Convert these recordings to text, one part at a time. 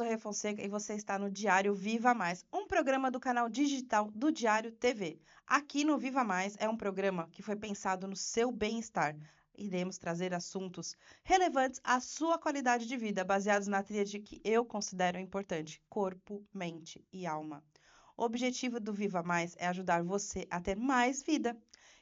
sou Rê Fonseca e você está no Diário Viva Mais, um programa do canal digital do Diário TV. Aqui no Viva Mais é um programa que foi pensado no seu bem-estar. Iremos trazer assuntos relevantes à sua qualidade de vida, baseados na tríade que eu considero importante: corpo, mente e alma. O objetivo do Viva Mais é ajudar você a ter mais vida.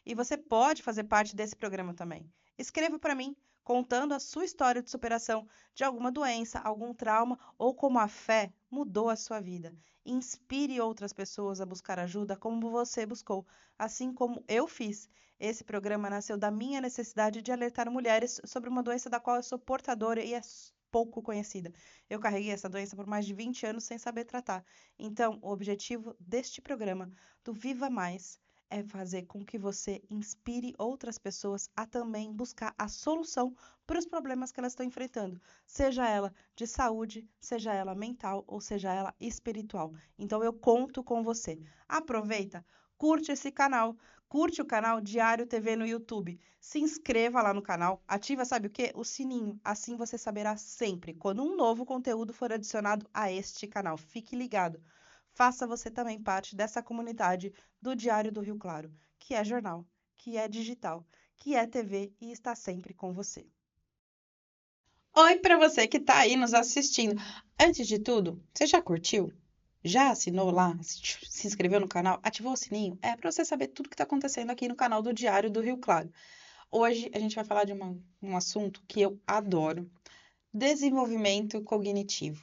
E você pode fazer parte desse programa também. Escreva para mim contando a sua história de superação de alguma doença, algum trauma ou como a fé mudou a sua vida. Inspire outras pessoas a buscar ajuda como você buscou, assim como eu fiz. Esse programa nasceu da minha necessidade de alertar mulheres sobre uma doença da qual eu sou portadora e é pouco conhecida. Eu carreguei essa doença por mais de 20 anos sem saber tratar. Então, o objetivo deste programa, do Viva Mais, é fazer com que você inspire outras pessoas a também buscar a solução para os problemas que elas estão enfrentando, seja ela de saúde, seja ela mental ou seja ela espiritual. Então eu conto com você. Aproveita, curte esse canal, curte o canal Diário TV no YouTube, se inscreva lá no canal, ativa, sabe o quê? O sininho, assim você saberá sempre quando um novo conteúdo for adicionado a este canal. Fique ligado. Faça você também parte dessa comunidade do Diário do Rio Claro, que é jornal, que é digital, que é TV e está sempre com você. Oi para você que está aí nos assistindo. Antes de tudo, você já curtiu? Já assinou lá? Se inscreveu no canal? Ativou o sininho? É para você saber tudo que está acontecendo aqui no canal do Diário do Rio Claro. Hoje a gente vai falar de um assunto que eu adoro: desenvolvimento cognitivo.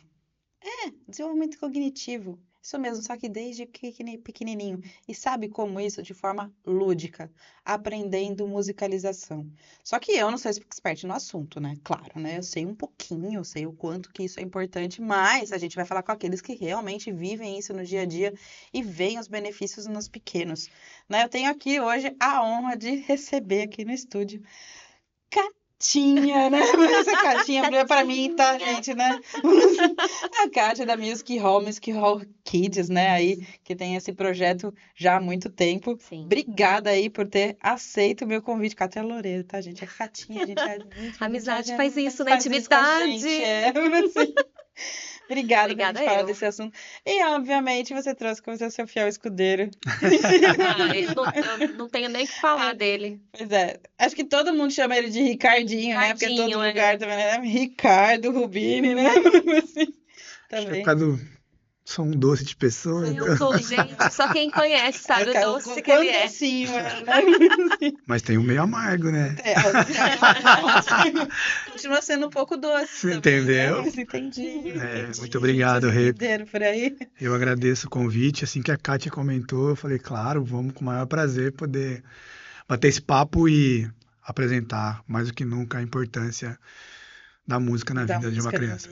Desenvolvimento cognitivo. Isso mesmo, só que desde pequenininho. E sabe como isso? De forma lúdica, aprendendo musicalização. Só que eu não sou expert no assunto, né? Claro, né? Eu sei um pouquinho, eu sei o quanto que isso é importante, mas a gente vai falar com aqueles que realmente vivem isso no dia a dia e veem os benefícios nos pequenos, né? Eu tenho aqui hoje a honra de receber aqui no estúdio Catinha, né? Essa Catinha para mim, tá, gente, né? A Kátia da Music Hall Kids, né? Aí, que tem esse projeto já há muito tempo. Sim. Obrigada aí por ter aceito o meu convite. Cátia Loureiro, tá, gente? É Catinha, a gente é muito... Amizade faz isso, né? faz isso com a Intimidade. gente, assim. Obrigada por a Obrigada gente falar eu. desse assunto. E, obviamente, você trouxe como seu fiel escudeiro. Eu não tenho nem o que falar dele. Pois é, acho que todo mundo chama ele de Ricardinho, né? Porque todo Ricardinho, lugar também, né? Ricardo Rubini, né? Assim, Acho que é por também. causa do... Sou um doce de pessoa. Eu sou, gente, só quem conhece sabe o doce que Quanto ele é. assim, né? Mas tem um meio amargo, né? Continua sendo um pouco doce. Você também, entendeu? né? Entendi. Muito obrigado, Rê. Por aí. Eu agradeço o convite. Assim que a Kátia comentou, eu falei, claro, vamos com o maior prazer poder bater esse papo e apresentar mais do que nunca a importância da música na vida de uma criança.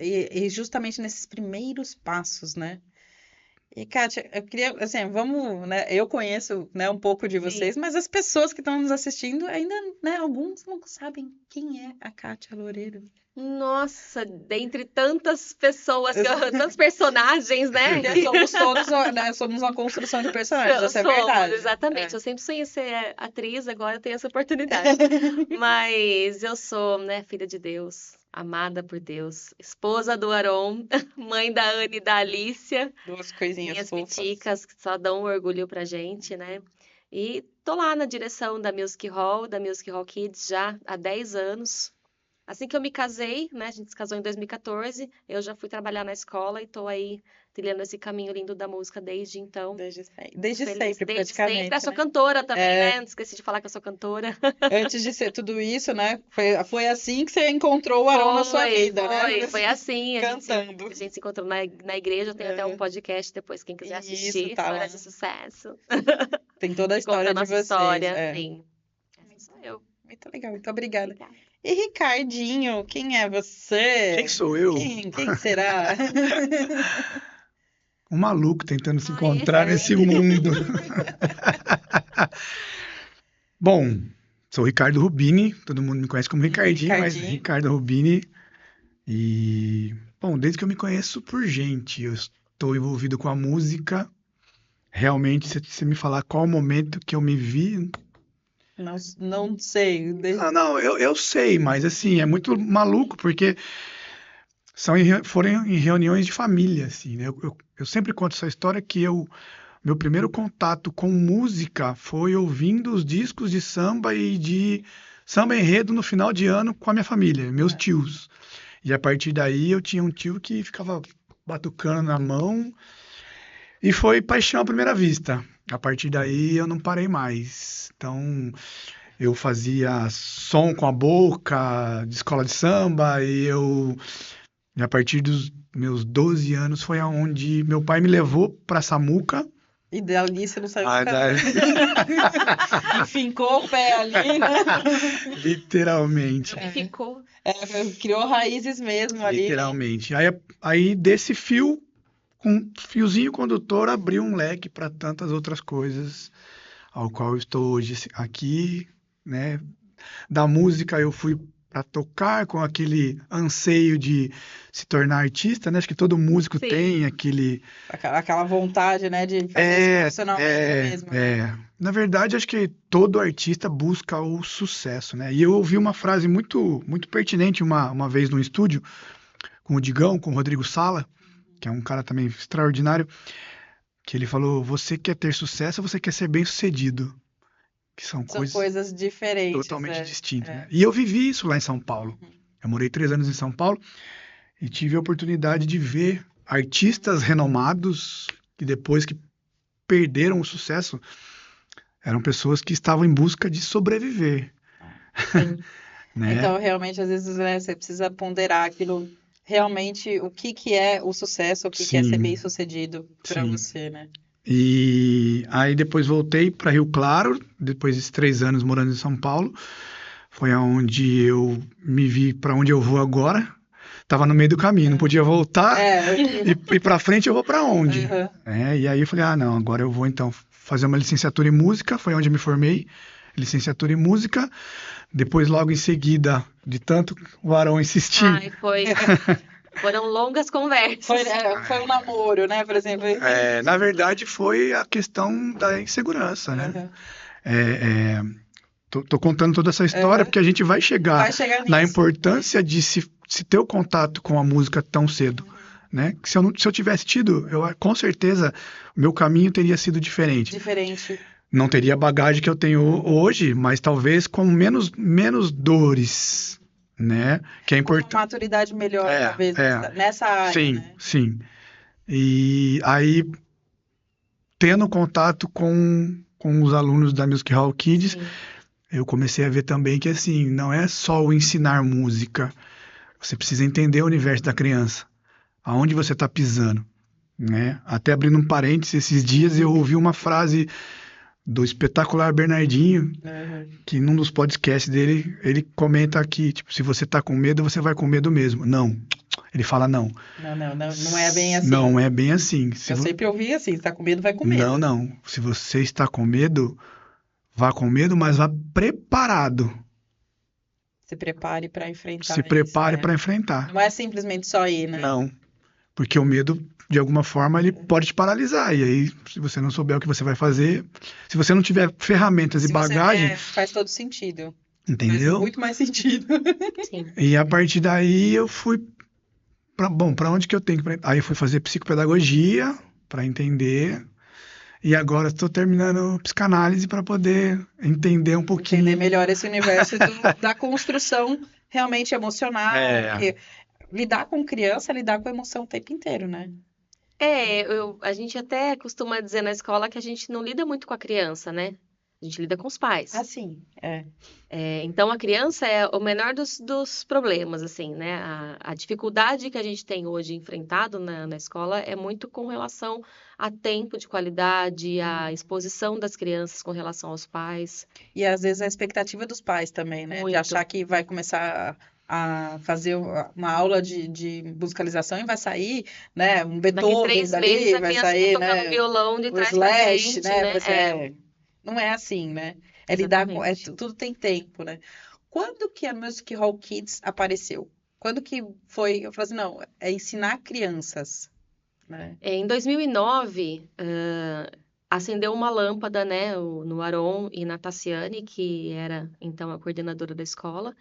E justamente nesses primeiros passos, né? E, Kátia, eu queria, assim, vamos, né? Eu conheço, né, um pouco de vocês, mas as pessoas que estão nos assistindo ainda, né, alguns não sabem quem é a Kátia Loureiro. Nossa, dentre tantas pessoas, tantos personagens, né? Porque somos todos, né, somos uma construção de personagens, essa é Somos, verdade. exatamente. Eu sempre sonhei ser atriz, agora eu tenho essa oportunidade. Mas eu sou, né, filha de Deus, amada por Deus, esposa do Aron, mãe da Anne e da Alícia, Duas coisinhas minhas fofas. piticas que só dão orgulho pra gente, né? E tô lá na direção da Music Hall Kids já há 10 anos. Assim que eu me casei, né? A gente se casou em 2014, eu já fui trabalhar na escola e tô aí trilhando esse caminho lindo da música desde então. Desde Feliz. sempre, Desde praticamente. sempre. Eu sou cantora também, né? Não esqueci de falar que eu sou cantora. Antes de ser tudo isso, né? Foi assim que você encontrou o Aron na sua vida, né? Foi assim. Cantando. A gente se encontrou na igreja, tem até um podcast depois, quem quiser assistir. Isso, tá História lá. de sucesso. Tem toda a história Conta de vocês. história, sim. Essa sou eu. Muito legal, muito obrigada. Obrigada. E Ricardinho, quem é você? Quem sou eu? Quem será? Um maluco tentando se Ai, encontrar nesse mundo. Bom, sou o Ricardo Rubini, todo mundo me conhece como Ricardinho, mas Ricardinho. Ricardo Rubini. E, bom, desde que eu me conheço por gente, eu estou envolvido com a música. Realmente, se você me falar qual o momento que eu me vi... Não sei. Não, eu sei, mas assim, é muito maluco, porque foram em reuniões de família, assim, né? Eu sempre conto essa história que meu primeiro contato com música foi ouvindo os discos de samba e de samba enredo no final de ano com a minha família, meus tios. E a partir daí eu tinha um tio que ficava batucando na mão e foi paixão à primeira vista. A partir daí eu não parei mais. Então eu fazia som com a boca de escola de samba e a partir dos meus 12 anos foi aonde meu pai me levou para Samuca. E dali você não saiu Ah, Fincou o pé ali, né? literalmente. Ficou. Criou raízes mesmo ali. Literalmente. Aí desse fio, com fiozinho condutor, abriu um leque para tantas outras coisas, ao qual eu estou hoje aqui, né? Da música eu fui para tocar com aquele anseio de se tornar artista, né? Acho que todo músico Sim. tem aquele... Aquela vontade, né, de fazer isso profissionalmente mesmo. Na verdade, acho que todo artista busca o sucesso, né? E eu ouvi uma frase muito, muito pertinente uma vez no estúdio, com o Digão, com o Rodrigo Sala, que é um cara também extraordinário, que ele falou, você quer ter sucesso ou você quer ser bem-sucedido? Que são coisas diferentes. Totalmente distintas, né? E eu vivi isso lá em São Paulo. Eu morei 3 anos em São Paulo e tive a oportunidade de ver artistas renomados que depois que perderam o sucesso, eram pessoas que estavam em busca de sobreviver. Né? Então, realmente, às vezes, né, você precisa ponderar aquilo, realmente, o que é o sucesso, o que é ser bem-sucedido para você, né? E aí depois voltei para Rio Claro, depois de 3 anos morando em São Paulo. Foi onde eu me vi para onde eu vou agora. Tava no meio do caminho, não podia voltar. E para frente eu vou para onde? E aí eu falei, não, agora eu vou então fazer uma licenciatura em música, foi onde eu me formei, licenciatura em música. Depois, logo em seguida, de tanto o Arão insistir... Foram longas conversas. Foi um namoro, né, por exemplo. Na verdade, foi a questão da insegurança, né? Tô contando toda essa história porque a gente vai chegar na importância de se ter o contato com a música tão cedo, né? Que se eu tivesse tido, com certeza, o meu caminho teria sido diferente. Não teria a bagagem que eu tenho hoje, mas talvez com menos dores, né? Que é importante. Uma maturidade melhor, talvez, nessa área, sim, né? Sim. E aí, tendo contato com os alunos da Music Hall Kids, eu comecei a ver também que, assim, não é só o ensinar música. Você precisa entender o universo da criança. Aonde você está pisando, né? Até abrindo um parênteses, esses dias eu ouvi uma frase do espetacular Bernardinho, que num dos podcasts dele, ele comenta que, tipo, se você tá com medo, você vai com medo mesmo. Não. Ele fala não. Não é bem assim. Não é bem assim. Eu sempre ouvi assim, se tá com medo, vai com medo. Não. Se você está com medo, vá com medo, mas vá preparado. Se prepare para enfrentar. Se prepare para enfrentar. Não é simplesmente só ir, né? Não. Porque o medo, de alguma forma, ele pode te paralisar. E aí, se você não souber o que você vai fazer, se você não tiver ferramentas e bagagem... faz todo sentido. Entendeu? Faz muito mais sentido. Sim. E a partir daí eu fui... para onde que eu tenho que... Aí eu fui fazer psicopedagogia para entender. E agora estou terminando psicanálise para poder entender um pouquinho. Entender melhor esse universo da construção realmente emocional. Porque lidar com criança é lidar com emoção o tempo inteiro, né? A gente até costuma dizer na escola que a gente não lida muito com a criança, né? A gente lida com os pais. Sim. Então, a criança é o menor dos problemas, assim, né? A dificuldade que a gente tem hoje enfrentado na escola é muito com relação a tempo de qualidade, a exposição das crianças com relação aos pais. E, às vezes, a expectativa dos pais também, né? Muito. De achar que vai começar a fazer uma aula de musicalização e vai sair, né? Um Beethoven dali, vai sair, né? Violão de trás pra frente, né? Não é assim, né? Lidar com... tudo tem tempo, né? Quando que a Music Hall Kids apareceu? Quando que foi... Eu falei assim, não, é ensinar crianças, né? Em 2009, acendeu uma lâmpada, né? No Aron e na Tassiane, que era, então, a coordenadora da escola.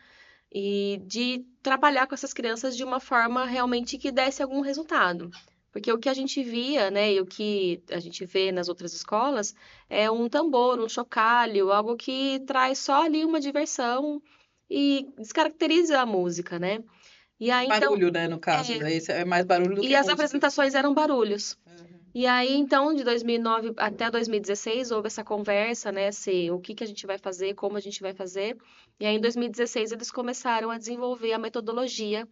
e de trabalhar com essas crianças de uma forma realmente que desse algum resultado. Porque o que a gente via, né, e o que a gente vê nas outras escolas é um tambor, um chocalho, algo que traz só ali uma diversão e descaracteriza a música, né? E aí, então, Barulho, né, no caso. é, Esse é mais barulho do e que as música. apresentações eram barulhos. Uhum. E aí, então, de 2009 até 2016, houve essa conversa, né, se o que que a gente vai fazer, como a gente vai fazer. E aí, em 2016, eles começaram a desenvolver a metodologia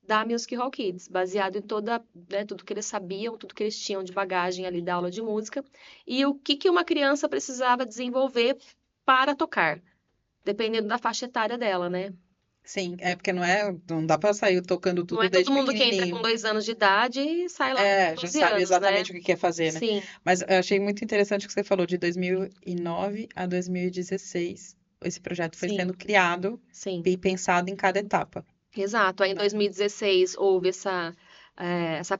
da Music Hall Kids, baseado em toda, né, tudo que eles sabiam, tudo que eles tinham de bagagem ali da aula de música, e o que que uma criança precisava desenvolver para tocar, dependendo da faixa etária dela, né? Sim, é porque não dá pra sair tocando Não tudo é desde todo mundo que entra pequenininho. com 2 anos de idade e sai lá com Já 12 sabe anos, né? exatamente o que quer fazer, né? Sim, Mas eu achei muito interessante o que você falou, de 2009 a 2016, esse projeto foi sim, sendo criado sim. e pensado em cada etapa, Exato. Aí em né? 2016 houve essa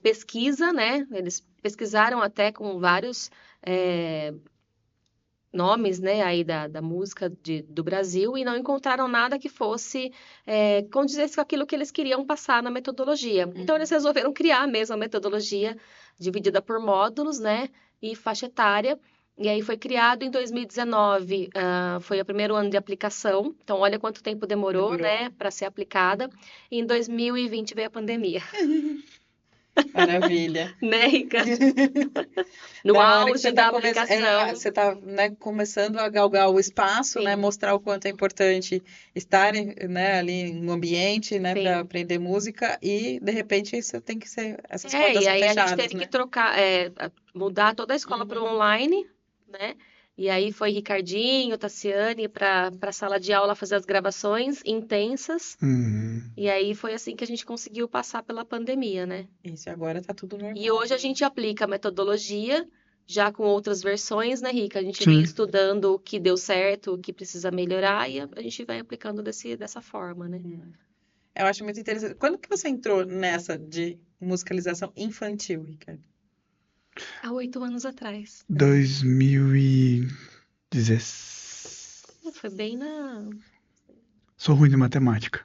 pesquisa, né? Eles pesquisaram até com vários nomes, né, aí da música do Brasil e não encontraram nada que fosse condizesse com aquilo que eles queriam passar na metodologia. Então eles resolveram criar a mesma metodologia dividida por módulos, né, e faixa etária. E aí foi criado em 2019, foi o primeiro ano de aplicação. Então olha quanto tempo demorou, né, para ser aplicada. E em 2020 veio a pandemia, Maravilha. né, Rica? No Na hora que auge da aplicação. você tá, né, começando a galgar o espaço, né, Sim, mostrar o quanto é importante estar, né, ali em um ambiente, né, para sim. aprender música e de repente isso tem que ser, essas portas E são aí a gente fechadas, teve que né? trocar, mudar toda a escola para o Uhum. online, né? E aí foi Ricardinho, Tassiane para a sala de aula fazer as gravações intensas. Uhum. E aí foi assim que a gente conseguiu passar pela pandemia, né? Isso, agora tá tudo E normal. hoje a gente aplica a metodologia já com outras versões, né, Rica? A gente vem Sim. estudando o que deu certo, o que precisa melhorar e a gente vai aplicando dessa forma, né? Eu acho muito interessante. Quando que você entrou nessa de musicalização infantil, Ricardo? Há 8 anos atrás. 2016. Foi bem na. Sou ruim de matemática.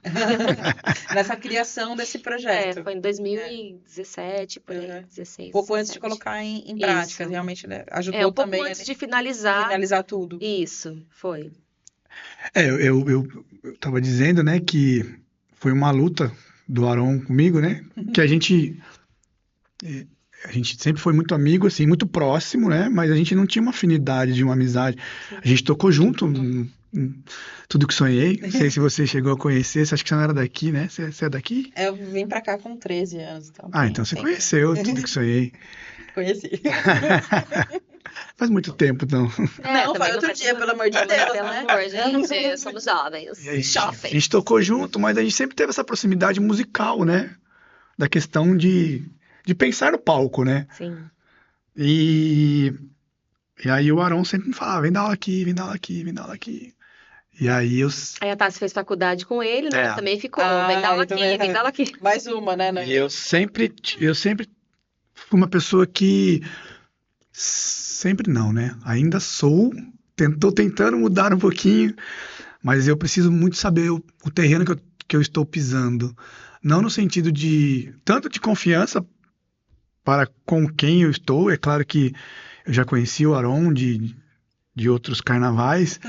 Nessa criação desse projeto. Foi em 2017, por aí, Uhum. 16, Pouco antes de 17. colocar em prática, Isso. realmente, né? Um Ajudou pouco também antes de a finalizar. finalizar tudo. Isso, foi. Eu tava dizendo, né, que foi uma luta do Aron comigo, né, que a gente sempre foi muito amigo, assim, muito próximo, né, mas a gente não tinha uma afinidade de uma amizade. A gente tocou junto em Tudo Que Sonhei. Não sei se você chegou a conhecer, você acha que você não era daqui, né? Você é daqui? Eu vim pra cá com 13 anos, então Então você tem- conheceu Tudo Que Sonhei. Conheci. Faz muito tempo, então. Não, também foi outro faz dia, muito pelo amor de tempo, Deus, pelo né? amor, gente, somos jovens. E a Jovens. gente tocou junto, mas a gente sempre teve essa proximidade musical, né? Da questão de pensar no palco, né? Sim. E aí o Aron sempre me falava, vem dar aula aqui, vem dar aula aqui, vem dar aula aqui. E aí Aí a Tassi fez faculdade com ele, né? É. Também ficou, vem dar aula então aqui, vem dar aula aqui. Mais uma, né? E eu sempre fui uma pessoa que sempre não, né? Ainda sou, tô tentando mudar um pouquinho, mas eu preciso muito saber o terreno que eu estou pisando. Não no sentido de tanto de confiança para com quem eu estou. É claro que eu já conheci o Aron de outros carnavais,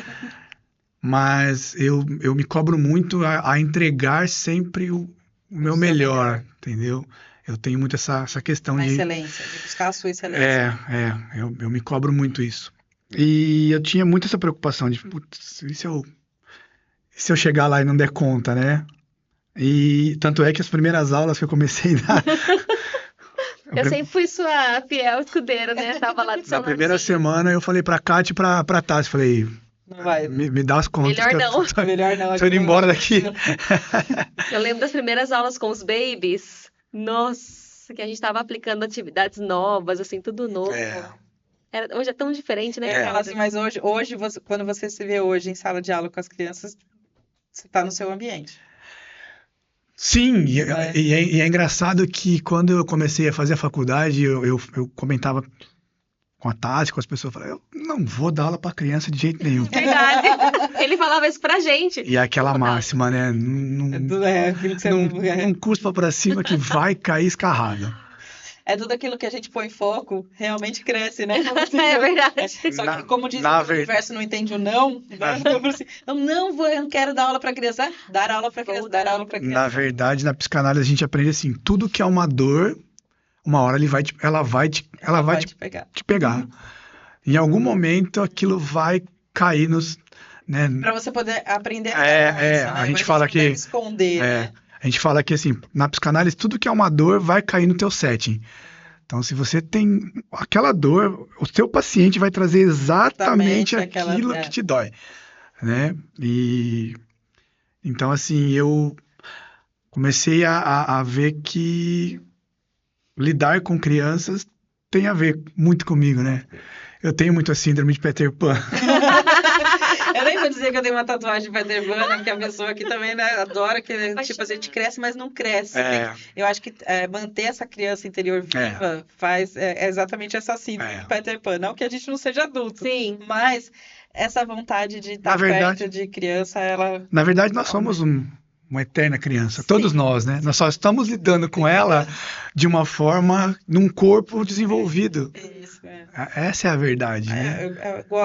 mas eu me cobro muito a entregar sempre o meu seu melhor, entendeu? Eu tenho muito essa questão A de excelência, de buscar a sua excelência. eu me cobro muito isso. E eu tinha muito essa preocupação de, putz, e se eu chegar lá e não der conta, né? E tanto é que as primeiras aulas que eu comecei a dar, Eu sempre fui sua fiel escudeira, né? Tava lá do seu na primeira ladinho. semana eu falei pra Kátia e pra Tassi, falei, Não vai. me dá as contas Melhor que não. eu Melhor não. tô indo embora daqui. Eu lembro das primeiras aulas com os babies. Nossa, que a gente tava aplicando atividades novas, assim, tudo novo. Hoje é tão diferente, né, Fala Ricardo? assim, mas hoje quando você se vê hoje em sala de aula com as crianças, você está no seu ambiente. Sim, e é engraçado que quando eu comecei a fazer a faculdade, eu comentava com a Tati, com as pessoas, eu falei, eu não vou dar aula para criança de jeito nenhum. Verdade. Ele falava isso pra gente. E aquela máxima, né? Aquilo que você Não cuspa para cima que vai cair escarrado. É tudo aquilo que a gente põe foco, realmente cresce, né? É verdade. Só que, como diz o universo não entende o não, né? Então, assim, eu não quero dar aula para criança. Dar aula para criança, dar aula para criança. Na verdade, na psicanálise a gente aprende assim, tudo que é uma dor, uma hora ela vai te pegar. Em algum momento aquilo vai cair nos, né? Para você poder aprender a gente fala que esconder, né? A gente fala que, assim, na psicanálise, tudo que é uma dor vai cair no teu setting. Então, se você tem aquela dor, o seu paciente vai trazer exatamente aquilo que te dói, né? E, então, assim, eu comecei a ver que lidar com crianças tem a ver muito comigo, né? Eu tenho muito a síndrome de Peter Pan. Eu nem vou dizer que eu tenho uma tatuagem de Peter Pan, né? Porque a pessoa aqui também, né, adora que, tipo, a gente cresce, mas não cresce. Eu acho que manter essa criança interior viva faz exatamente essa síndrome de Peter Pan. Não que a gente não seja adulto. Sim. Mas essa vontade de estar perto de criança, ela... Na verdade, nós somos uma eterna criança. Sim. Todos nós, né? Nós só estamos lidando com ela de uma forma, num corpo desenvolvido. Isso, Essa é a verdade, né?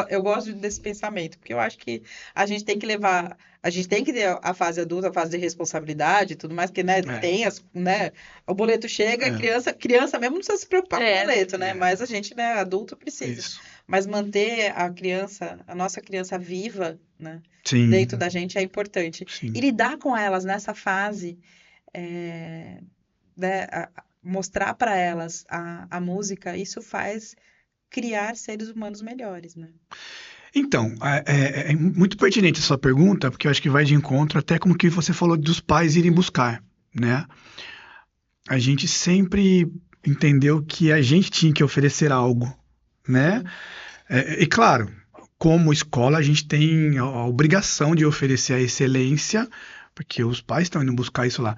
Eu gosto desse pensamento, porque eu acho que a gente tem que levar... A gente tem que ter a fase adulta, a fase de responsabilidade e tudo mais, que, né, tem né, o boleto chega, criança mesmo não precisa se preocupar com o boleto, né? Mas a gente, né, adulto precisa. Isso. Mas manter a nossa criança viva, né, dentro da gente é importante. Sim. E lidar com elas nessa fase, né, mostrar para elas a música, isso faz criar seres humanos melhores, né? Então, é muito pertinente a sua pergunta, porque eu acho que vai de encontro até como que você falou dos pais irem buscar, né? A gente sempre entendeu que a gente tinha que oferecer algo, né? E claro, como escola a gente tem a obrigação de oferecer a excelência, porque os pais estão indo buscar isso lá.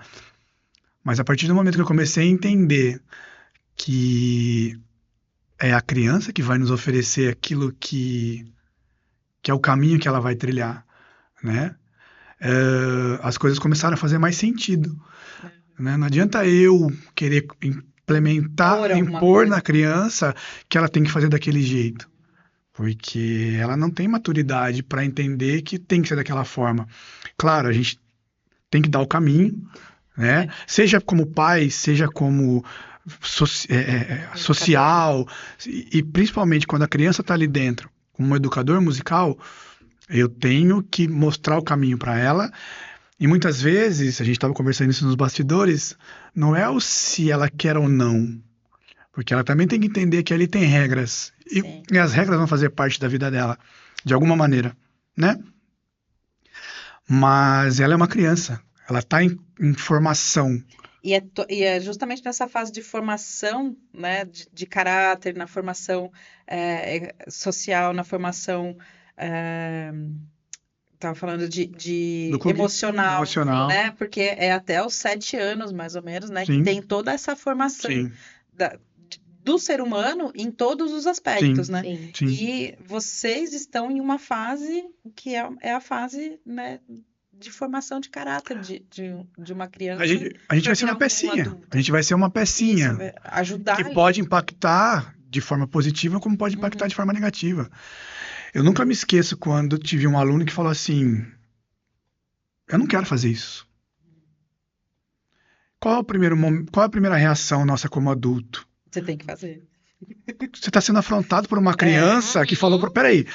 Mas a partir do momento que eu comecei a entender que é a criança que vai nos oferecer aquilo que é o caminho que ela vai trilhar, né? As coisas começaram a fazer mais sentido. Né? Não adianta eu querer impor na criança que ela tem que fazer daquele jeito, porque ela não tem maturidade para entender que tem que ser daquela forma. Claro, a gente tem que dar o caminho, né? Seja como pai, seja como social, e principalmente quando a criança está ali dentro, como educador musical, eu tenho que mostrar o caminho para ela. E muitas vezes, a gente estava conversando isso nos bastidores, não é o se ela quer ou não, porque ela também tem que entender que ali tem regras, e as regras vão fazer parte da vida dela, de alguma maneira, né? Mas ela é uma criança, ela está em formação. E é justamente nessa fase de formação, né, de caráter, na formação social, na formação, estava falando de emocional, né, porque é até os 7 anos, mais ou menos, né, que tem toda essa formação do ser humano em todos os aspectos, né? Sim. E vocês estão em uma fase que é a fase, né, de formação de caráter de uma criança. A gente vai ser uma pecinha. A gente vai ser uma pecinha. Isso, ajudar. Que pode impactar de forma positiva, como pode impactar de forma negativa. Eu nunca me esqueço quando tive um aluno que falou assim: eu não quero fazer isso. Qual é a primeira reação nossa como adulto? Você tem que fazer. Você está sendo afrontado por uma criança que falou, peraí,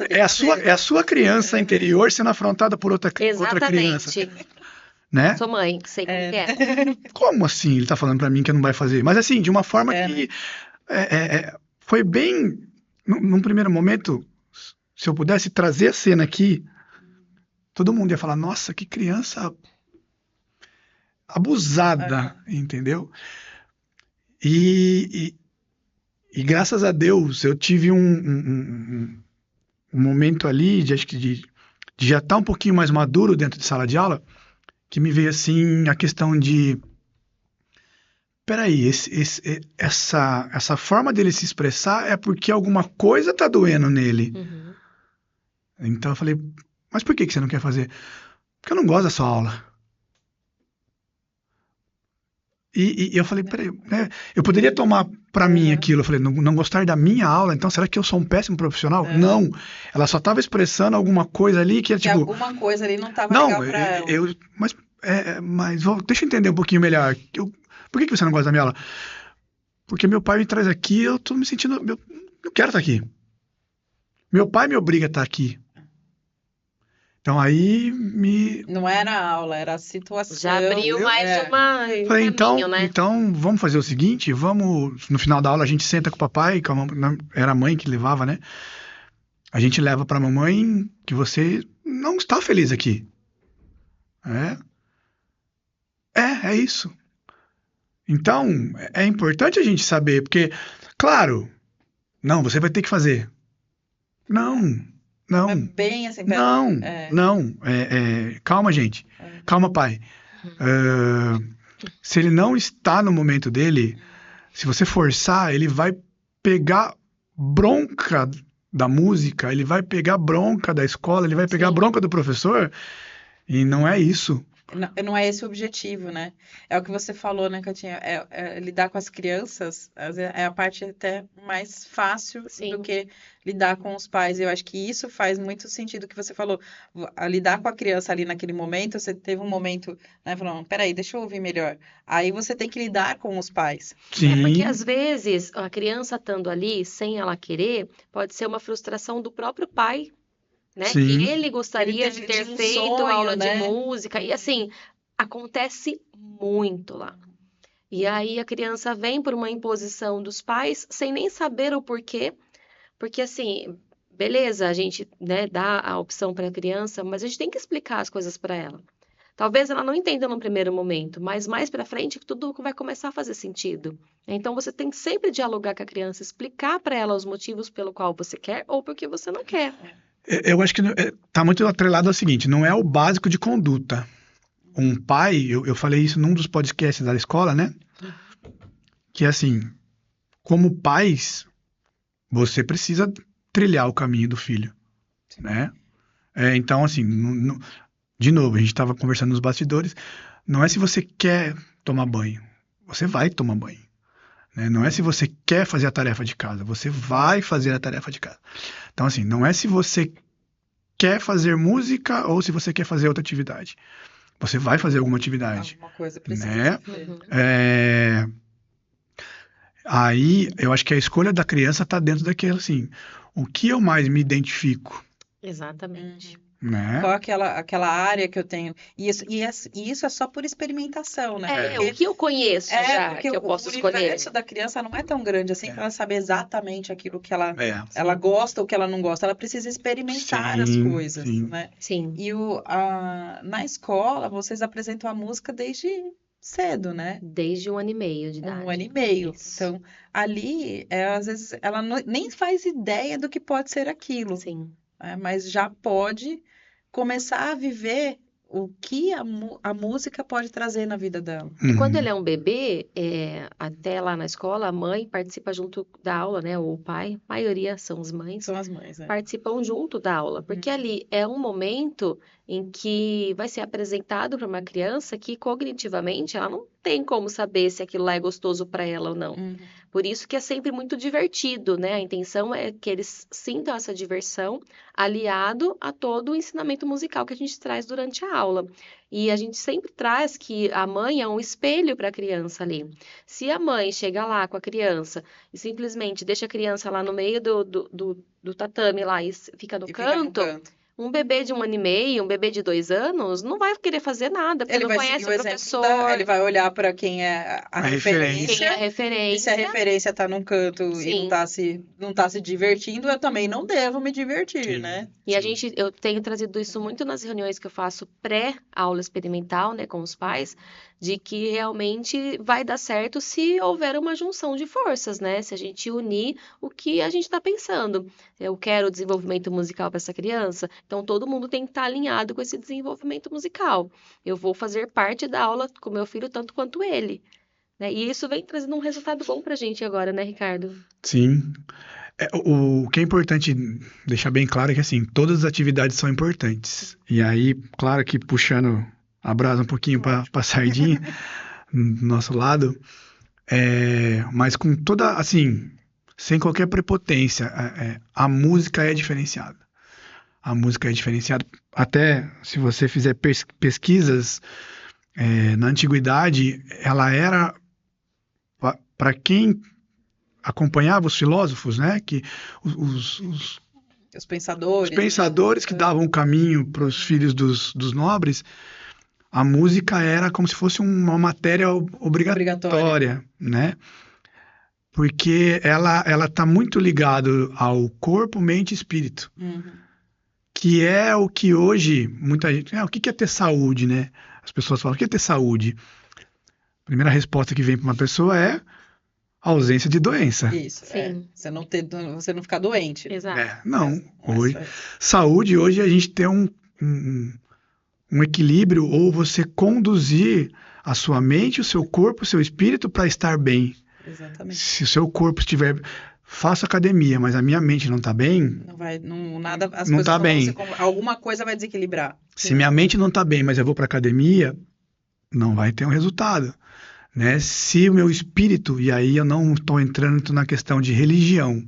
é a sua criança interior sendo afrontada por outra criança. Né? Sou mãe, sei como que é. Como assim ele está falando para mim que não vai fazer? Mas assim, de uma forma que foi bem, num primeiro momento, se eu pudesse trazer a cena aqui, todo mundo ia falar, nossa, que criança abusada, entendeu? E graças a Deus eu tive um momento ali de já estar um pouquinho mais maduro dentro de sala de aula, que me veio assim a questão de peraí, essa forma dele se expressar é porque alguma coisa tá doendo nele. Uhum. Então eu falei, mas por que você não quer fazer? Porque eu não gosto da sua aula. E eu falei, peraí, né, eu poderia tomar pra mim aquilo. Eu falei, não gostar da minha aula, então será que eu sou um péssimo profissional? Não. Ela só tava expressando alguma coisa ali que é Que tipo. alguma coisa ali não tava Não, legal pra ela. deixa eu entender um pouquinho melhor. Por que você não gosta da minha aula? Porque meu pai me traz aqui, eu tô me sentindo. Eu quero estar aqui. Meu pai me obriga a estar aqui. Então aí Não era a aula, era a situação. Já abriu mais um falei, caminho, né? então vamos fazer o seguinte, vamos, no final da aula a gente senta com o papai, era a mãe que levava, né? A gente leva pra mamãe que você não está feliz aqui. É isso. Então, é importante a gente saber, porque, claro, não, você vai ter que fazer. Não, É bem assim, não. Calma, gente. Calma, pai. Se ele não está no momento dele, se você forçar, ele vai pegar bronca da música, ele vai pegar bronca da escola, ele vai pegar Sim. bronca do professor, e não é isso. Não é esse o objetivo, né? É o que você falou, né, Catinha? Lidar com as crianças às vezes, é a parte até mais fácil Sim. do que lidar com os pais. Eu acho que isso faz muito sentido que você falou. Lidar com a criança ali naquele momento, você teve um momento, né, falando, peraí, deixa eu ouvir melhor. Aí você tem que lidar com os pais. Sim. Porque às vezes a criança estando ali sem ela querer, pode ser uma frustração do próprio pai, né? Sim. Que ele gostaria Ele de ter tinha um feito sonho, aula né? de música. E assim, acontece muito lá. E aí a criança vem por uma imposição dos pais sem nem saber o porquê. Porque assim, beleza, a gente, né, dá a opção para a criança, mas a gente tem que explicar as coisas para ela. Talvez ela não entenda no primeiro momento, mas mais para frente tudo vai começar a fazer sentido. Então você tem que sempre dialogar com a criança, explicar para ela os motivos pelo qual você quer ou porque você não quer. Eu acho que tá muito atrelado ao seguinte, não é o básico de conduta. Um pai, eu falei isso num dos podcasts da escola, né? Que assim, como pais, você precisa trilhar o caminho do filho, né? Então, assim, de novo, a gente estava conversando nos bastidores, não é se você quer tomar banho, você vai tomar banho. Né? Não é se você quer fazer a tarefa de casa, você vai fazer a tarefa de casa. Então, assim, não é se você quer fazer música ou se você quer fazer outra atividade. Você vai fazer alguma atividade. Alguma coisa precisa Né? ser feita. Aí, eu acho que a escolha da criança está dentro daquilo, assim, o que eu mais me identifico, Exatamente. né? Qual aquela área que eu tenho? E isso é só por experimentação, né? O que eu conheço já, porque que eu posso o escolher. universo da criança não é tão grande assim para ela saber exatamente aquilo que ela É. gosta ou que ela não gosta. Ela precisa experimentar as Sim, coisas, sim. né? Sim. E na escola, vocês apresentam a música desde cedo, né? Desde 1 ano e meio de idade. 1 ano e meio. Isso. Então, ali, às vezes, ela nem faz ideia do que pode ser aquilo. Sim. Mas já pode começar a viver o que a música pode trazer na vida dela. E quando ele é um bebê, até lá na escola, a mãe participa junto da aula, né? Ou o pai, a maioria são as mães, São as mães, né? participam junto da aula. Porque ali é um momento em que vai ser apresentado para uma criança que cognitivamente ela não tem como saber se aquilo lá é gostoso para ela ou não. Por isso que é sempre muito divertido, né? A intenção é que eles sintam essa diversão aliado a todo o ensinamento musical que a gente traz durante a aula. E a gente sempre traz que a mãe é um espelho para a criança ali. Se a mãe chega lá com a criança e simplesmente deixa a criança lá no meio do tatame lá e fica no canto, um bebê de 1 ano e meio, um bebê de 2 anos, não vai querer fazer nada, porque Ele não vai conhece seguir o exemplo professor. ele vai olhar para quem é a referência. Quem é a E se a referência. referência está num canto e Sim. não tá se divertindo, eu também não devo me divertir, né? E eu tenho trazido isso muito nas reuniões que eu faço pré-aula experimental, né, com os pais, de que realmente vai dar certo se houver uma junção de forças, né? Se a gente unir o que a gente está pensando. Eu quero desenvolvimento musical para essa criança, então todo mundo tem que estar alinhado com esse desenvolvimento musical. Eu vou fazer parte da aula com meu filho tanto quanto ele. né? E isso vem trazendo um resultado bom pra gente agora, né, Ricardo? Sim. O que é importante deixar bem claro é que, assim, todas as atividades são importantes. E aí, claro que puxando a brasa um pouquinho para a sardinha, do nosso lado, mas com toda, assim, sem qualquer prepotência, a música é diferenciada. A música é diferenciada. Até se você fizer pesquisas, na antiguidade, ela era para quem acompanhava os filósofos, né? Que os pensadores que davam o caminho para os filhos dos nobres, a música era como se fosse uma matéria obrigatória, né? Porque ela está muito ligada ao corpo, mente e espírito. Que é o que hoje muita gente... o que é ter saúde, né? As pessoas falam, o que é ter saúde? A primeira resposta que vem para uma pessoa é a ausência de doença. Isso, Sim. Você não ficar doente. Exato. Não, hoje... Saúde, hoje a gente tem um equilíbrio, ou você conduzir a sua mente, o seu corpo, o seu espírito para estar bem. Exatamente. Se o seu corpo estiver... Faço academia, mas a minha mente não está bem... Nada, as não coisas tá não bem. vão alguma coisa vai desequilibrar. Se minha mente não está bem, mas eu vou para academia, não vai ter um resultado, né? Se o meu espírito, e aí eu não estou entrando na questão de religião,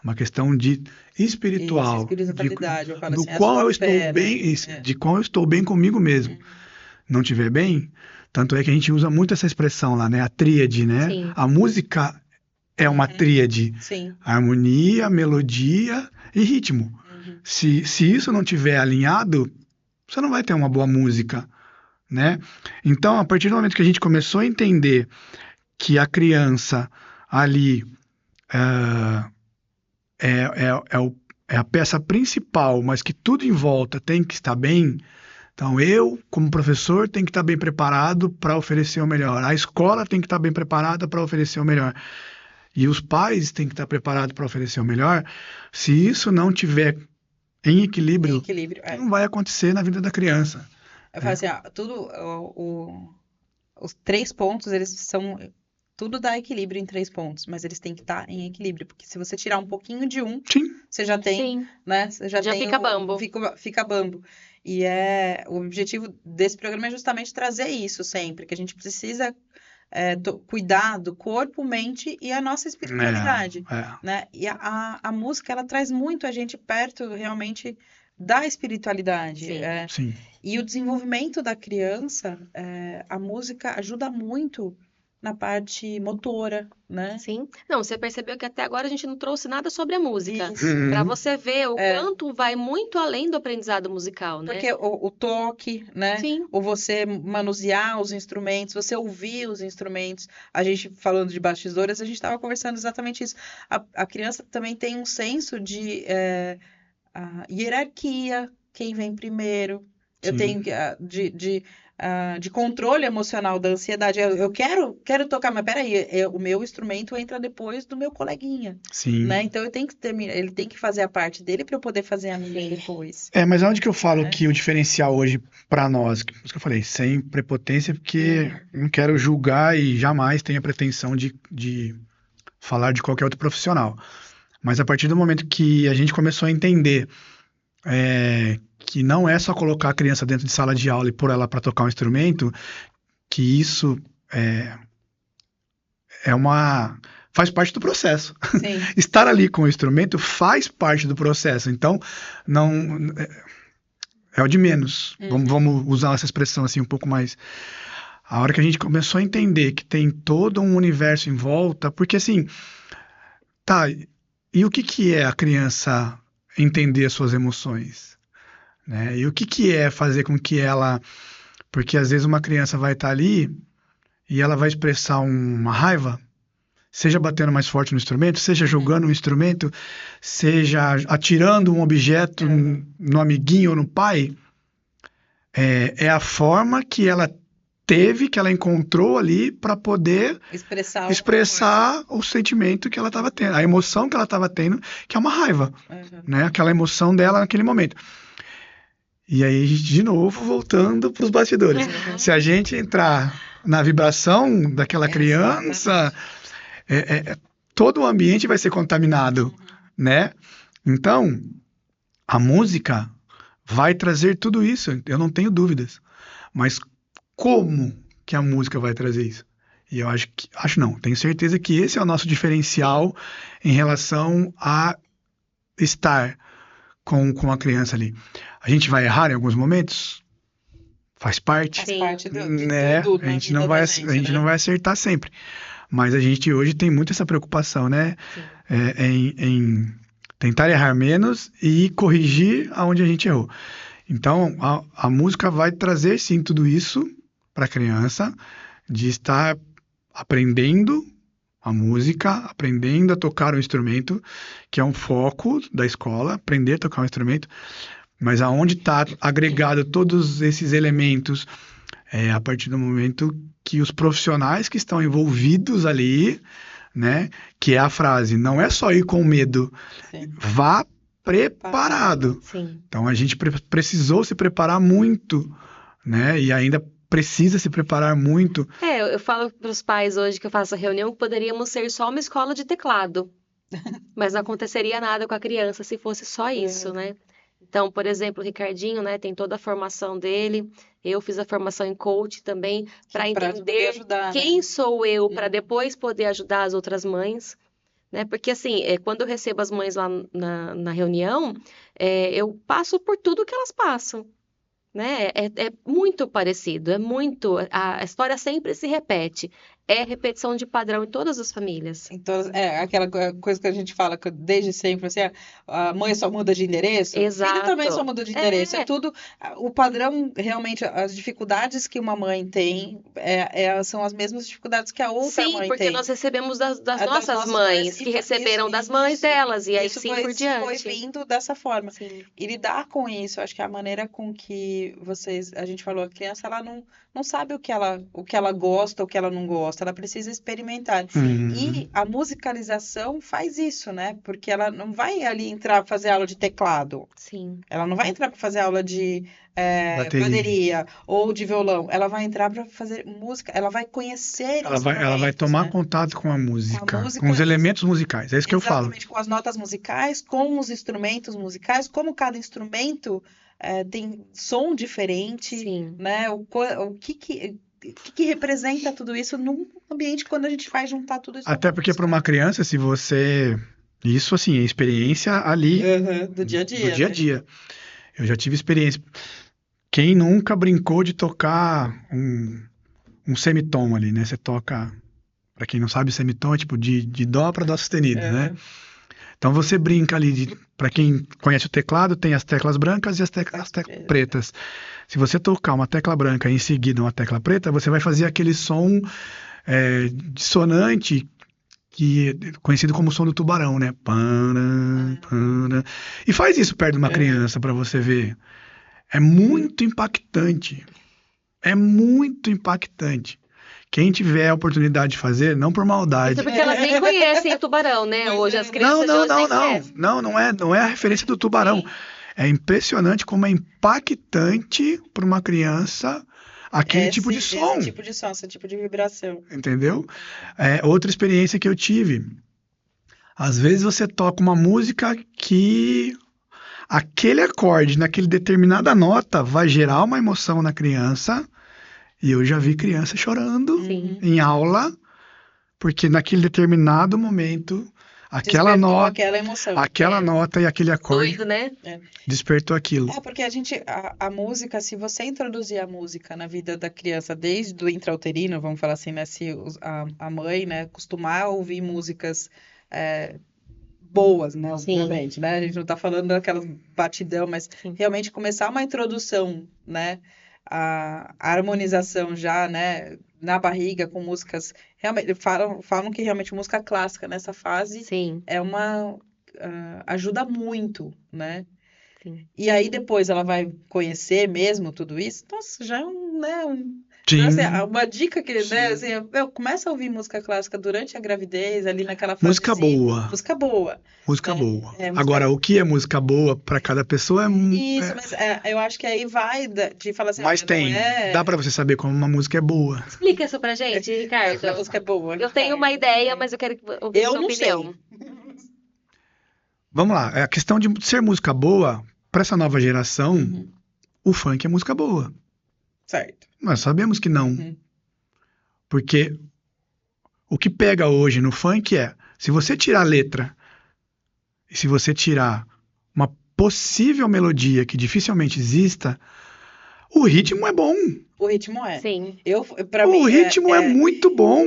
uma questão de espiritual, espiritualidade, eu falo do assim, qual eu estou fé, bem, né? de qual eu estou bem comigo mesmo. Não estiver bem, tanto é que a gente usa muito essa expressão lá, né? A tríade, né? Sim. A música é uma tríade. Sim. Harmonia, melodia e ritmo. Se isso não tiver alinhado, você não vai ter uma boa música, né? Então, a partir do momento que a gente começou a entender que a criança ali é a peça principal, mas que tudo em volta tem que estar bem, então eu, como professor, tenho que estar bem preparado para oferecer o melhor. A escola tem que estar bem preparada para oferecer o melhor. E os pais têm que estar preparados para oferecer o melhor. Se isso não tiver em equilíbrio, não vai acontecer na vida da criança. Eu falo assim, os 3 pontos, eles são... Tudo dá equilíbrio em 3 pontos, mas eles têm que estar em equilíbrio, porque se você tirar um pouquinho de um, você já tem, né? Você já tem fica bambo. Fica bambo. E o objetivo desse programa é justamente trazer isso sempre, que a gente precisa cuidar do corpo, mente e a nossa espiritualidade, né? E a música, ela traz muito a gente perto, realmente, da espiritualidade. Sim. E o desenvolvimento da criança, a música ajuda muito na parte motora, né? Sim. Não, você percebeu que até agora a gente não trouxe nada sobre a música. Isso. Para você ver o quanto vai muito além do aprendizado musical, né? Porque o toque, né? Sim. Ou você manusear os instrumentos, você ouvir os instrumentos. A gente, falando de bastidores, a gente estava conversando exatamente isso. A criança também tem um senso de hierarquia, quem vem primeiro. Eu tenho de controle emocional da ansiedade. Eu quero tocar, mas peraí, o meu instrumento entra depois do meu coleguinha. Sim. Né? Então eu tenho que terminar, ele tem que fazer a parte dele para eu poder fazer a minha depois. Mas onde que eu falo que o diferencial hoje para nós, por isso que eu falei, sem prepotência, porque não quero julgar e jamais tenho a pretensão de falar de qualquer outro profissional. Mas a partir do momento que a gente começou a entender que não é só colocar a criança dentro de sala de aula e pôr ela para tocar um instrumento, que isso faz parte do processo. Sim. Estar ali com o instrumento faz parte do processo. Então, não é o de menos. Vamos usar essa expressão assim um pouco mais. A hora que a gente começou a entender que tem todo um universo em volta, porque assim, e o que é a criança entender as suas emoções? Né? E o que é fazer com que ela... Porque às vezes uma criança vai estar ali e ela vai expressar uma raiva, seja batendo mais forte no instrumento, seja jogando um instrumento, seja atirando um objeto no amiguinho ou no pai. É a forma que ela teve, que ela encontrou ali para poder expressar o sentimento que ela estava tendo, a emoção que ela estava tendo, que é uma raiva, né? Aquela emoção dela naquele momento. E aí, a gente, de novo, voltando para os bastidores. Se a gente entrar na vibração daquela criança, todo o ambiente vai ser contaminado, né? Então, a música vai trazer tudo isso, eu não tenho dúvidas. Mas como que a música vai trazer isso? E eu acho não, tenho certeza que esse é o nosso diferencial em relação a estar com a criança ali. A gente vai errar em alguns momentos? Faz parte, Faz parte de né? tudo A na gente vida não vai, da gente, a gente né? não vai acertar sempre. Mas a gente hoje tem muito essa preocupação, né? Sim. Em tentar errar menos e corrigir aonde a gente errou. Então, a música vai trazer, sim, tudo isso para a criança, de estar aprendendo a música, aprendendo a tocar um instrumento, que é um foco da escola, aprender a tocar um instrumento, mas aonde está agregado todos esses elementos, a partir do momento que os profissionais que estão envolvidos ali, né, que é a frase, não é só ir com medo, Sim. vá preparado. Sim. Então a gente precisou se preparar muito, né, e ainda precisa se preparar muito. Eu falo para os pais hoje que eu faço a reunião que poderíamos ser só uma escola de teclado, mas não aconteceria nada com a criança se fosse só isso, né? Então, por exemplo, o Ricardinho, né, tem toda a formação dele. Eu fiz a formação em coach também para Pra poder entender ajudar, né? quem sou eu para depois poder ajudar as outras mães, né? Porque assim, quando eu recebo as mães lá na reunião, eu passo por tudo que elas passam, né? É muito parecido, é muito. A história sempre se repete. É repetição de padrão em todas as famílias. Então, aquela coisa que a gente fala desde sempre, assim, a mãe só muda de endereço, o filho Exato. também só muda de endereço. É tudo, o padrão, realmente, as dificuldades que uma mãe tem são as mesmas dificuldades que a outra Sim, mãe porque tem. nós recebemos das Das nossas mães, que receberam das mães delas, e aí isso sim foi, por foi diante. vindo dessa forma. Sim, E lidar com isso, acho que a maneira com que a gente falou, a criança, ela não sabe o que ela gosta, o que ela não gosta, ela precisa experimentar. E a musicalização faz isso, né? Porque ela não vai ali entrar para fazer aula de teclado. sim. Ela não vai entrar para fazer aula de Bateria. bateria ou de violão. Ela vai entrar para fazer música. Ela vai conhecer Ela vai instrumentos, tomar né? contato com a música, música, com os elementos musicais. É isso que eu falo. Exatamente, com as notas musicais, com os instrumentos musicais, como cada instrumento tem som diferente, Sim. né? O que representa tudo isso num ambiente quando a gente faz juntar tudo isso. Até porque para uma criança, se você... Isso, assim, é experiência ali do dia a dia. do dia a dia. Eu já tive experiência. Quem nunca brincou de tocar um semitom ali, né? Você toca... Para quem não sabe, semitom é tipo de dó para dó sustenido, né? Então você brinca ali, para quem conhece o teclado, tem as teclas brancas e as teclas pretas. Se você tocar uma tecla branca e em seguida uma tecla preta, você vai fazer aquele som dissonante, conhecido como som do tubarão, né? E faz isso perto de uma criança para você ver. É muito impactante. É muito impactante. Quem tiver a oportunidade de fazer, não por maldade. Isso porque elas nem conhecem o tubarão, né? Hoje as crianças de hoje nem conhecem. Não é a referência do tubarão. Sim. É impressionante como é impactante para uma criança aquele tipo de som. Esse tipo de som, esse tipo de vibração. Entendeu? Outra experiência que eu tive. Às vezes você toca uma música que aquele acorde, naquele determinada nota, vai gerar uma emoção na criança. E eu já vi criança chorando em aula, porque naquele determinado momento, aquela nota, aquela emoção. aquela nota e aquele acorde Doido, né? despertou aquilo. Porque a música, se você introduzir a música na vida da criança desde o intrauterino, vamos falar assim, né? Se a mãe, né, costumar ouvir músicas boas, né? Obviamente, né? A gente não tá falando daquela batidão, mas realmente começar uma introdução, né? A harmonização já, né, na barriga com músicas, realmente falam que realmente música clássica nessa fase ajuda muito, né? Sim. E aí depois ela vai conhecer mesmo tudo isso, nossa, já é Sim. Então, assim, uma dica que, né, assim, começa a ouvir música clássica durante a gravidez, ali naquela Música fasezinha. boa. Música boa. Música né? boa. É, música Agora, o que é música boa para cada pessoa Isso, mas eu acho que aí vai de falar assim, mas olha, tem. não é... Dá para você saber como uma música é boa. Explica isso pra gente, Ricardo. A música é boa. Eu tenho uma ideia, mas eu quero ouvir Eu sua não opinião. Vamos lá. A questão de ser música boa, para essa nova geração, o funk é música boa. Certo. Nós sabemos que não. Porque o que pega hoje no funk é, se você tirar a letra, e se você tirar uma possível melodia que dificilmente exista, o ritmo é bom. O ritmo é. Sim. Pra mim, O ritmo é muito bom.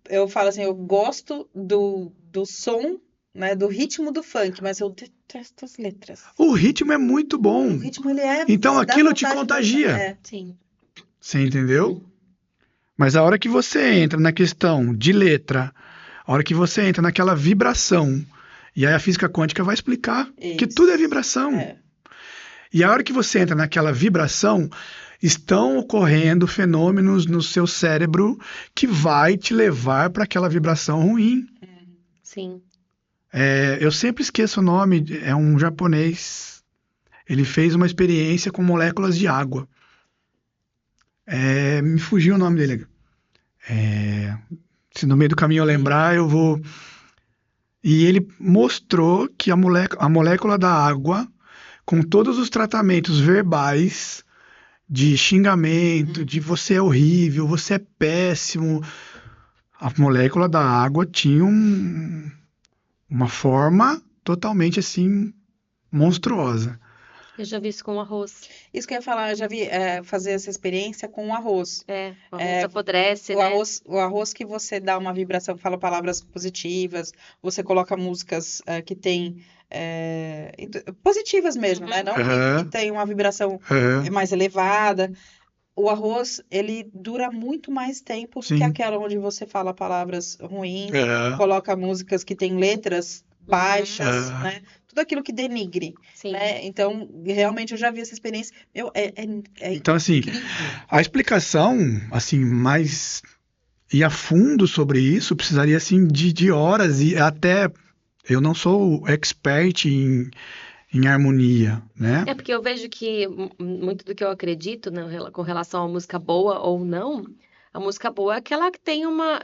Eu falo assim, eu gosto do som, né, do ritmo do funk, mas eu detesto as letras. O ritmo é muito bom. O ritmo, ele é... Então dá aquilo te vontade de contagia. dançar. É. Sim. Você entendeu? Mas a hora que você entra na questão de letra, a hora que você entra naquela vibração, e aí a física quântica vai explicar que Isso. tudo é vibração. É. E a hora que você entra naquela vibração, estão ocorrendo fenômenos no seu cérebro que vai te levar para aquela vibração ruim. Sim. Eu sempre esqueço o nome, é um japonês. Ele fez uma experiência com moléculas de água. Me fugiu o nome dele. Se no meio do caminho eu lembrar, eu vou... E ele mostrou que a molécula da água, com todos os tratamentos verbais, de xingamento, de você é horrível, você é péssimo, a molécula da água tinha uma forma totalmente assim monstruosa. Eu já vi isso com arroz. Isso que eu ia falar, eu já vi fazer essa experiência com o arroz. O arroz apodrece, O né? arroz que você dá uma vibração, fala palavras positivas, você coloca músicas que tem positivas mesmo, né? Não que tem uma vibração mais elevada. O arroz, ele dura muito mais tempo do que aquela onde você fala palavras ruins, coloca músicas que tem letras baixas, né? Tudo aquilo que denigre, Sim. né? Então, realmente, eu já vi essa experiência. Então, assim, a explicação, assim, mais ir a fundo sobre isso, precisaria, assim, de horas e até... Eu não sou expert em harmonia, né? Porque eu vejo que muito do que eu acredito, né, com relação à música boa ou não, a música boa é aquela que tem uma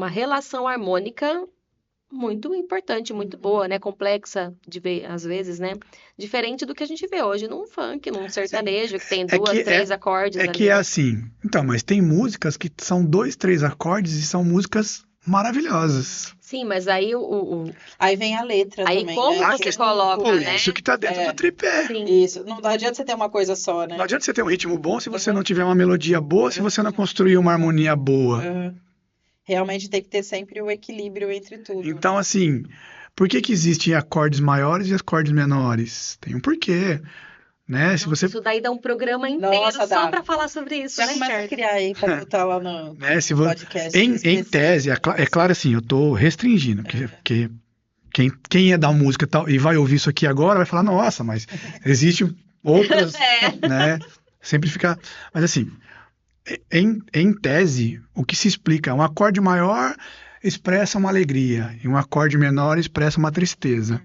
relação harmônica muito importante, muito boa, né? Complexa de ver, às vezes, né? Diferente do que a gente vê hoje num funk, num sertanejo, que tem duas, três acordes ali. Que é assim. Então, mas tem músicas que são 2, 3 acordes e são músicas maravilhosas. Sim, mas aí Aí vem a letra aí também, como né? você coloca, né? Isso que tá dentro do tripé. Sim. Isso. Não adianta você ter uma coisa só, né? Não adianta você ter um ritmo bom se você não tiver uma melodia boa, se você não construir uma harmonia boa. Realmente tem que ter sempre o equilíbrio entre tudo. Então, assim, por que existem acordes maiores e acordes menores? Tem um porquê, né? Se você... Isso daí dá um programa inteiro só para falar sobre isso, já né, começa a criar aí para botar lá no podcast. Em tese, é claro assim, eu tô restringindo, porque quem é da música e vai ouvir isso aqui agora vai falar, nossa, mas existem outras, né? Sempre fica... Mas assim... Em tese, o que se explica, um acorde maior expressa uma alegria e um acorde menor expressa uma tristeza.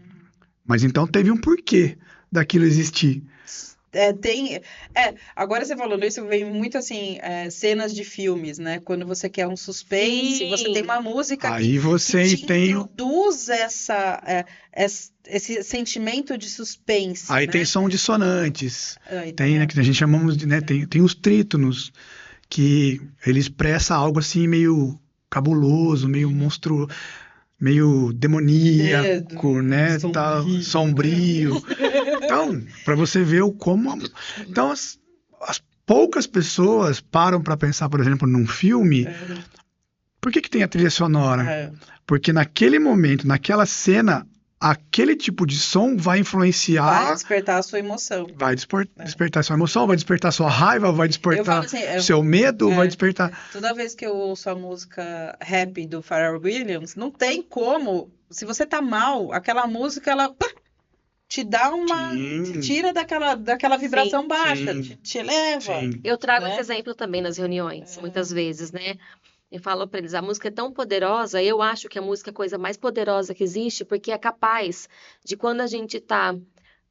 Mas então teve um porquê daquilo existir. Agora você falando isso, vem muito assim, cenas de filmes, né? Quando você quer um suspense, você tem uma música aí você que tem introduz esse sentimento de suspense. Aí né? tem som dissonantes, tem, né, que a gente chamamos de, né, tem os trítonos, que ele expressa algo assim meio cabuloso, meio monstruoso, meio demoníaco, né, sombrio. Então, para você ver como... Então, as poucas pessoas param para pensar, por exemplo, num filme, por que tem a trilha sonora? Porque naquele momento, naquela cena, aquele tipo de som vai influenciar... Vai despertar a sua emoção. Vai despertar a sua emoção, vai despertar a sua raiva, vai despertar o seu medo, vai despertar... Toda vez que eu ouço a música Happy do Pharrell Williams, não tem como... Se você tá mal, aquela música, ela... te dá te tira daquela vibração baixa, te eleva. Eu trago esse exemplo também nas reuniões, muitas vezes, né? Eu falo para eles, a música é tão poderosa, eu acho que a música é a coisa mais poderosa que existe, porque é capaz de quando a gente tá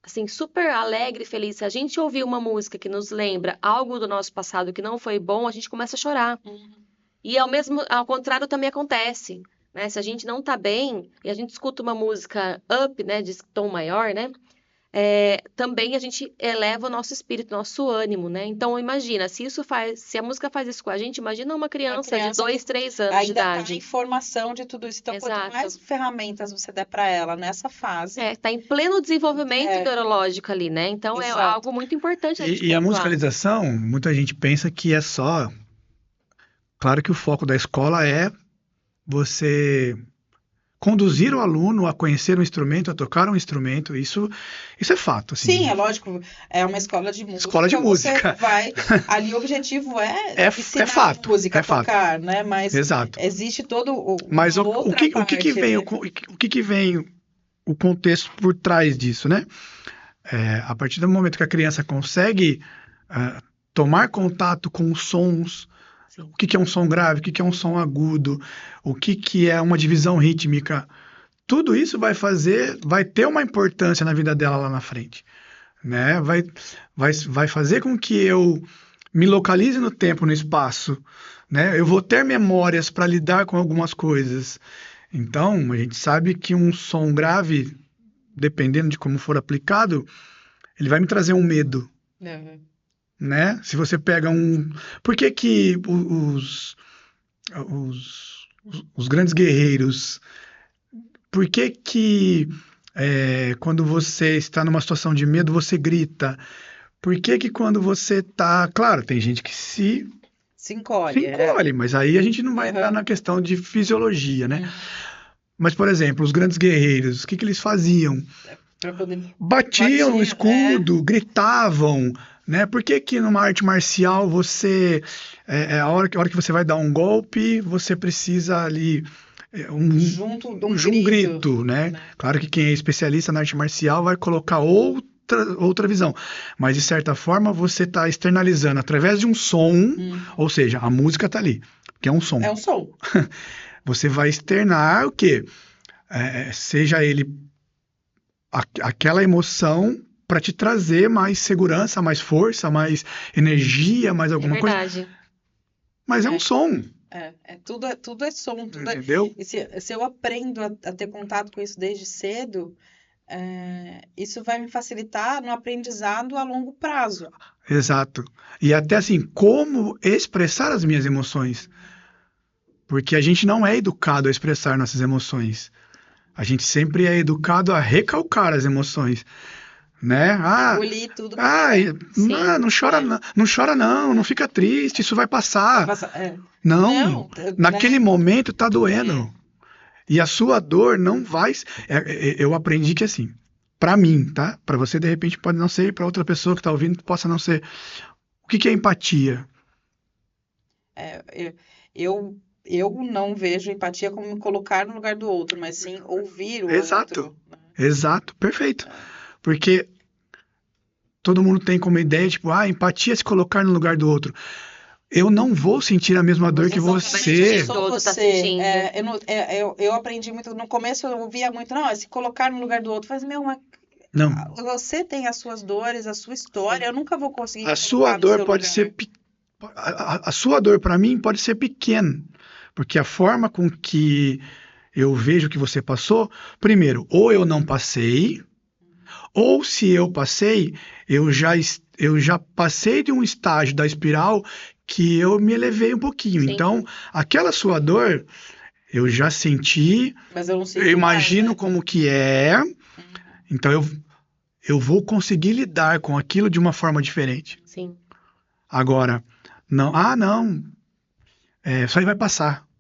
assim, super alegre e feliz, se a gente ouvir uma música que nos lembra algo do nosso passado que não foi bom, a gente começa a chorar. E ao contrário também acontece, né? Se a gente não tá bem e a gente escuta uma música up, né, de tom maior, né? Também a gente eleva o nosso espírito, nosso ânimo, né? Então imagina, se a música faz isso com a gente, imagina uma criança de 2, 3 anos de idade. Ainda tá em formação de tudo isso. Então, quanto mais ferramentas você der para ela nessa fase. Tá em pleno desenvolvimento neurológico ali, né? Então é algo muito importante. E a musicalização, muita gente pensa que é só. Claro que o foco da escola é você conduzir o aluno a conhecer um instrumento, a tocar um instrumento, isso é fato. Assim. Sim, é lógico, é uma escola de música. Escola de música. Ali o objetivo é ensinar fato, a música, a tocar, né? Mas exato. Existe todo Mas o que vem o contexto por trás disso, né? A partir do momento que a criança consegue tomar contato com os sons. Sim. O que é um som grave, o que é um som agudo, o que é uma divisão rítmica. Tudo isso vai ter uma importância na vida dela lá na frente. Né? Vai fazer com que eu me localize no tempo, no espaço. Né? Eu vou ter memórias para lidar com algumas coisas. Então, a gente sabe que um som grave, dependendo de como for aplicado, ele vai me trazer um medo. Né? Se você pega Por que os grandes guerreiros... Por que quando você está numa situação de medo, você grita? Por que quando você está... Claro, tem gente que se encolhe, mas aí a gente não vai entrar na questão de fisiologia, né? Mas, por exemplo, os grandes guerreiros, o que eles faziam? Batiam no escudo, gritavam... Né? Por que numa arte marcial a hora que você vai dar um golpe, você precisa ali um grito, né? Claro que quem é especialista na arte marcial vai colocar outra visão, mas de certa forma você está externalizando através de um som, ou seja, a música está ali, que é um som. É um som. Você vai externar o quê? Seja ele aquela emoção para te trazer mais segurança, mais força, mais energia, mais alguma coisa. Mas é um som. Tudo é som. Entendeu? E se eu aprendo a ter contato com isso desde cedo, isso vai me facilitar no aprendizado a longo prazo. Exato. E até assim, como expressar as minhas emoções. Porque a gente não é educado a expressar nossas emoções. A gente sempre é educado a recalcar as emoções. Né? Tudo. Não chora não fica triste, isso vai passar. Não, naquele momento tá doendo. E a sua dor não vai... eu aprendi que assim, para mim, tá? Para você de repente pode não ser, para outra pessoa que tá ouvindo possa não ser. O que é empatia? Eu não vejo empatia como me colocar no lugar do outro, mas sim ouvir o outro. Exato, perfeito. Porque todo mundo tem como ideia, tipo, empatia é se colocar no lugar do outro. Eu não vou sentir a mesma dor que você. Eu aprendi muito, no começo eu ouvia muito, é se colocar no lugar do outro. Mas, não. Você tem as suas dores, a sua história, eu nunca vou conseguir. A sua dor pode ser... A sua dor, para mim, pode ser pequena. Porque a forma com que eu vejo que você passou, primeiro, ou eu não passei... Ou se eu passei, eu já passei de um estágio da espiral que eu me elevei um pouquinho. Sim. Então, aquela sua dor, eu já senti, mas eu não sei. Eu imagino mais, né? Como que é. Então, eu vou conseguir lidar com aquilo de uma forma diferente. Sim. Agora, não, isso aí vai passar.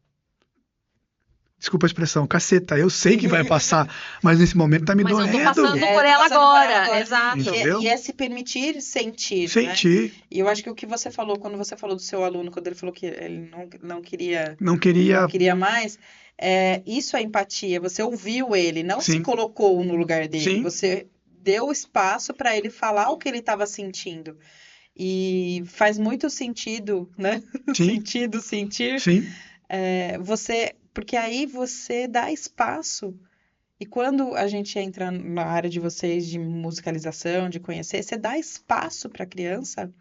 Desculpa a expressão, caceta, eu sei que vai passar, mas nesse momento tá me doendo. Mas eu tô passando por ela agora, exato. E é se permitir sentir, né? E eu acho que o que você falou, quando você falou do seu aluno, quando ele falou que ele não queria mais, isso é empatia, você ouviu ele, não se colocou no lugar dele, você deu espaço para ele falar o que ele estava sentindo. E faz muito sentido, né? Sim. Sentido, sentir. Sim. Porque aí você dá espaço. E quando a gente entra na área de vocês de musicalização, de conhecer, você dá espaço para a criança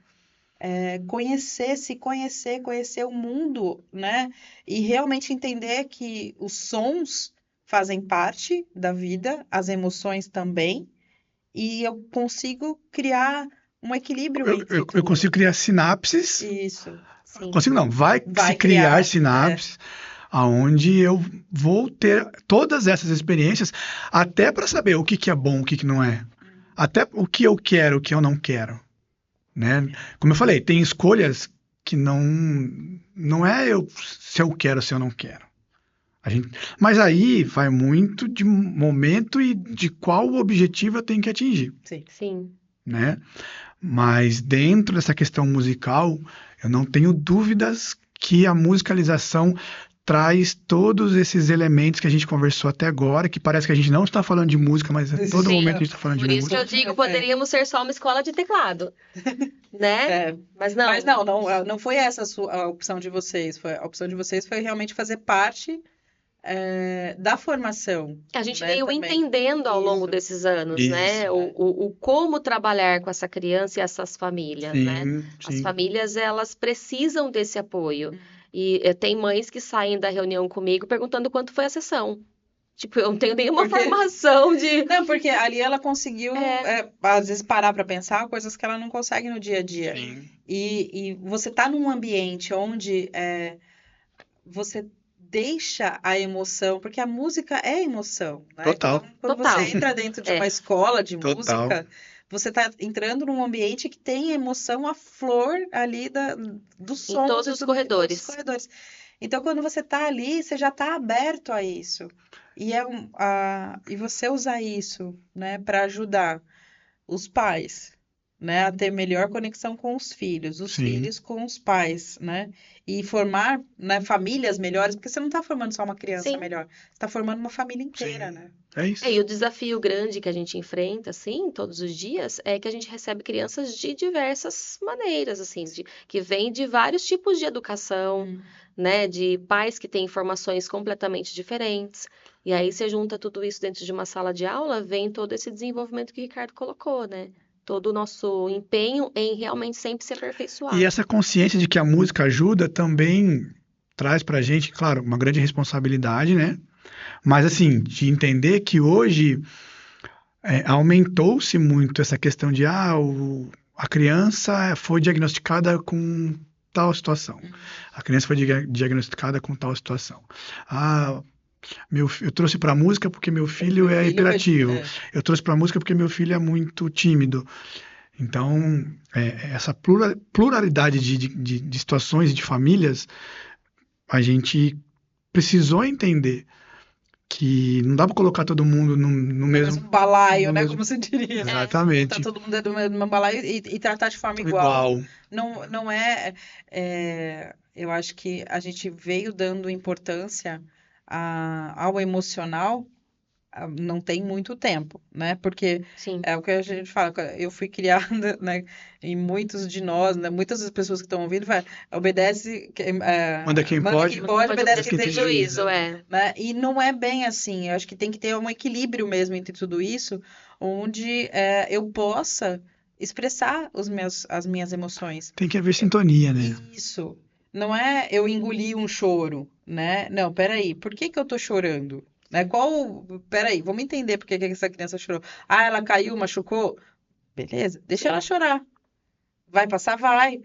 conhecer o mundo, né? E realmente entender que os sons fazem parte da vida, as emoções também, e eu consigo criar um equilíbrio entre Eu tudo. consigo criar sinapses. Isso. Sim. Consigo não, vai se criar sinapses aonde eu vou ter todas essas experiências até para saber o que é bom, o que não é. Até o que eu quero, o que eu não quero. Né? Como eu falei, tem escolhas que não é se eu quero ou se eu não quero. Mas aí vai muito de momento e de qual objetivo eu tenho que atingir. Sim. Né? Mas dentro dessa questão musical, eu não tenho dúvidas que a musicalização traz todos esses elementos que a gente conversou até agora, que parece que a gente não está falando de música, mas a todo momento a gente está falando de música. Por isso que eu digo, poderíamos ser só uma escola de teclado, né? Mas não. Mas não foi essa a opção de vocês. A opção de vocês foi realmente fazer parte da formação. A gente veio entendendo ao longo desses anos, né? O como trabalhar com essa criança e essas famílias, né? As famílias, elas precisam desse apoio. E tem mães que saem da reunião comigo perguntando quanto foi a sessão. Tipo, eu não tenho nenhuma formação de... Não, porque ali ela conseguiu, às vezes, parar para pensar coisas que ela não consegue no dia a dia. Sim. E você tá num ambiente onde você deixa a emoção, porque a música é emoção, né? Total. Quando você entra dentro de uma escola de Total. música, você está entrando num ambiente que tem emoção à flor ali do som. Em todos os corredores. Então, quando você está ali, você já está aberto a isso. E você usar isso, né, para ajudar os pais, né, a ter melhor conexão com os filhos, os filhos com os pais, né, e formar, né, famílias melhores, porque você não está formando só uma criança melhor, você está formando uma família inteira, né? É isso. E o desafio grande que a gente enfrenta, assim, todos os dias, é que a gente recebe crianças de diversas maneiras, assim, que vêm de vários tipos de educação, né, de pais que têm formações completamente diferentes. E aí você junta tudo isso dentro de uma sala de aula, vem todo esse desenvolvimento que o Ricardo colocou, né? Todo o nosso empenho em realmente sempre se aperfeiçoar. E essa consciência de que a música ajuda também traz pra gente, claro, uma grande responsabilidade, né? Mas, assim, de entender que hoje aumentou-se muito essa questão de a criança foi diagnosticada com tal situação. A criança foi diagnosticada com tal situação. Eu trouxe para a música porque meu filho é hiperativo. Eu trouxe para a música porque meu filho é muito tímido. Então, essa pluralidade de situações e de famílias, a gente precisou entender que não dá para colocar todo mundo no mesmo balaio, né? Como você diria. Exatamente. Tá todo mundo do mesmo balaio e tratar de forma igual. Não é... Eu acho que a gente veio dando importância ao emocional não tem muito tempo, né? Porque é o que a gente fala, eu fui criada, né? E muitos de nós, né? Muitas das pessoas que estão ouvindo, obedece... manda quem pode, obedece quem tem juízo, né? E não é bem assim. Eu acho que tem que ter um equilíbrio mesmo entre tudo isso, onde eu possa expressar as minhas emoções. Tem que haver sintonia, né? Isso. Não é eu engolir um choro, né? Não, peraí, por que eu tô chorando? Né? Peraí, vamos entender por que essa criança chorou. Ela caiu, machucou? Beleza, deixa ela chorar. Vai passar? Vai.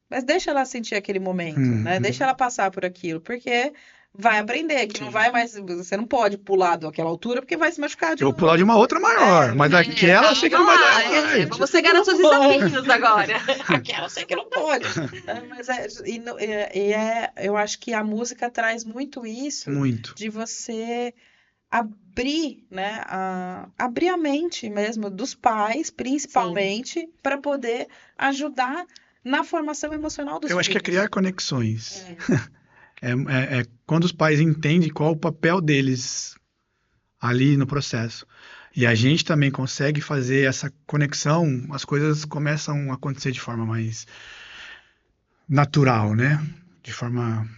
Mas deixa ela sentir aquele momento, né? Deixa ela passar por aquilo, porque vai aprender, que não vai mais... Você não pode pular daquela altura, porque vai se machucar de novo. Eu vou pular de uma outra maior, mas aquela eu sei que não vai dar. Vamos chegar nos seus desafios agora. Aquela eu sei que não pode. Mas eu acho que a música traz muito isso. Muito. De você abrir, né? Abrir a mente mesmo dos pais, principalmente, para poder ajudar na formação emocional dos filhos. Eu acho que é criar conexões. Quando os pais entendem qual o papel deles ali no processo. e a gente também consegue fazer essa conexão, as coisas começam a acontecer de forma mais natural, né? De forma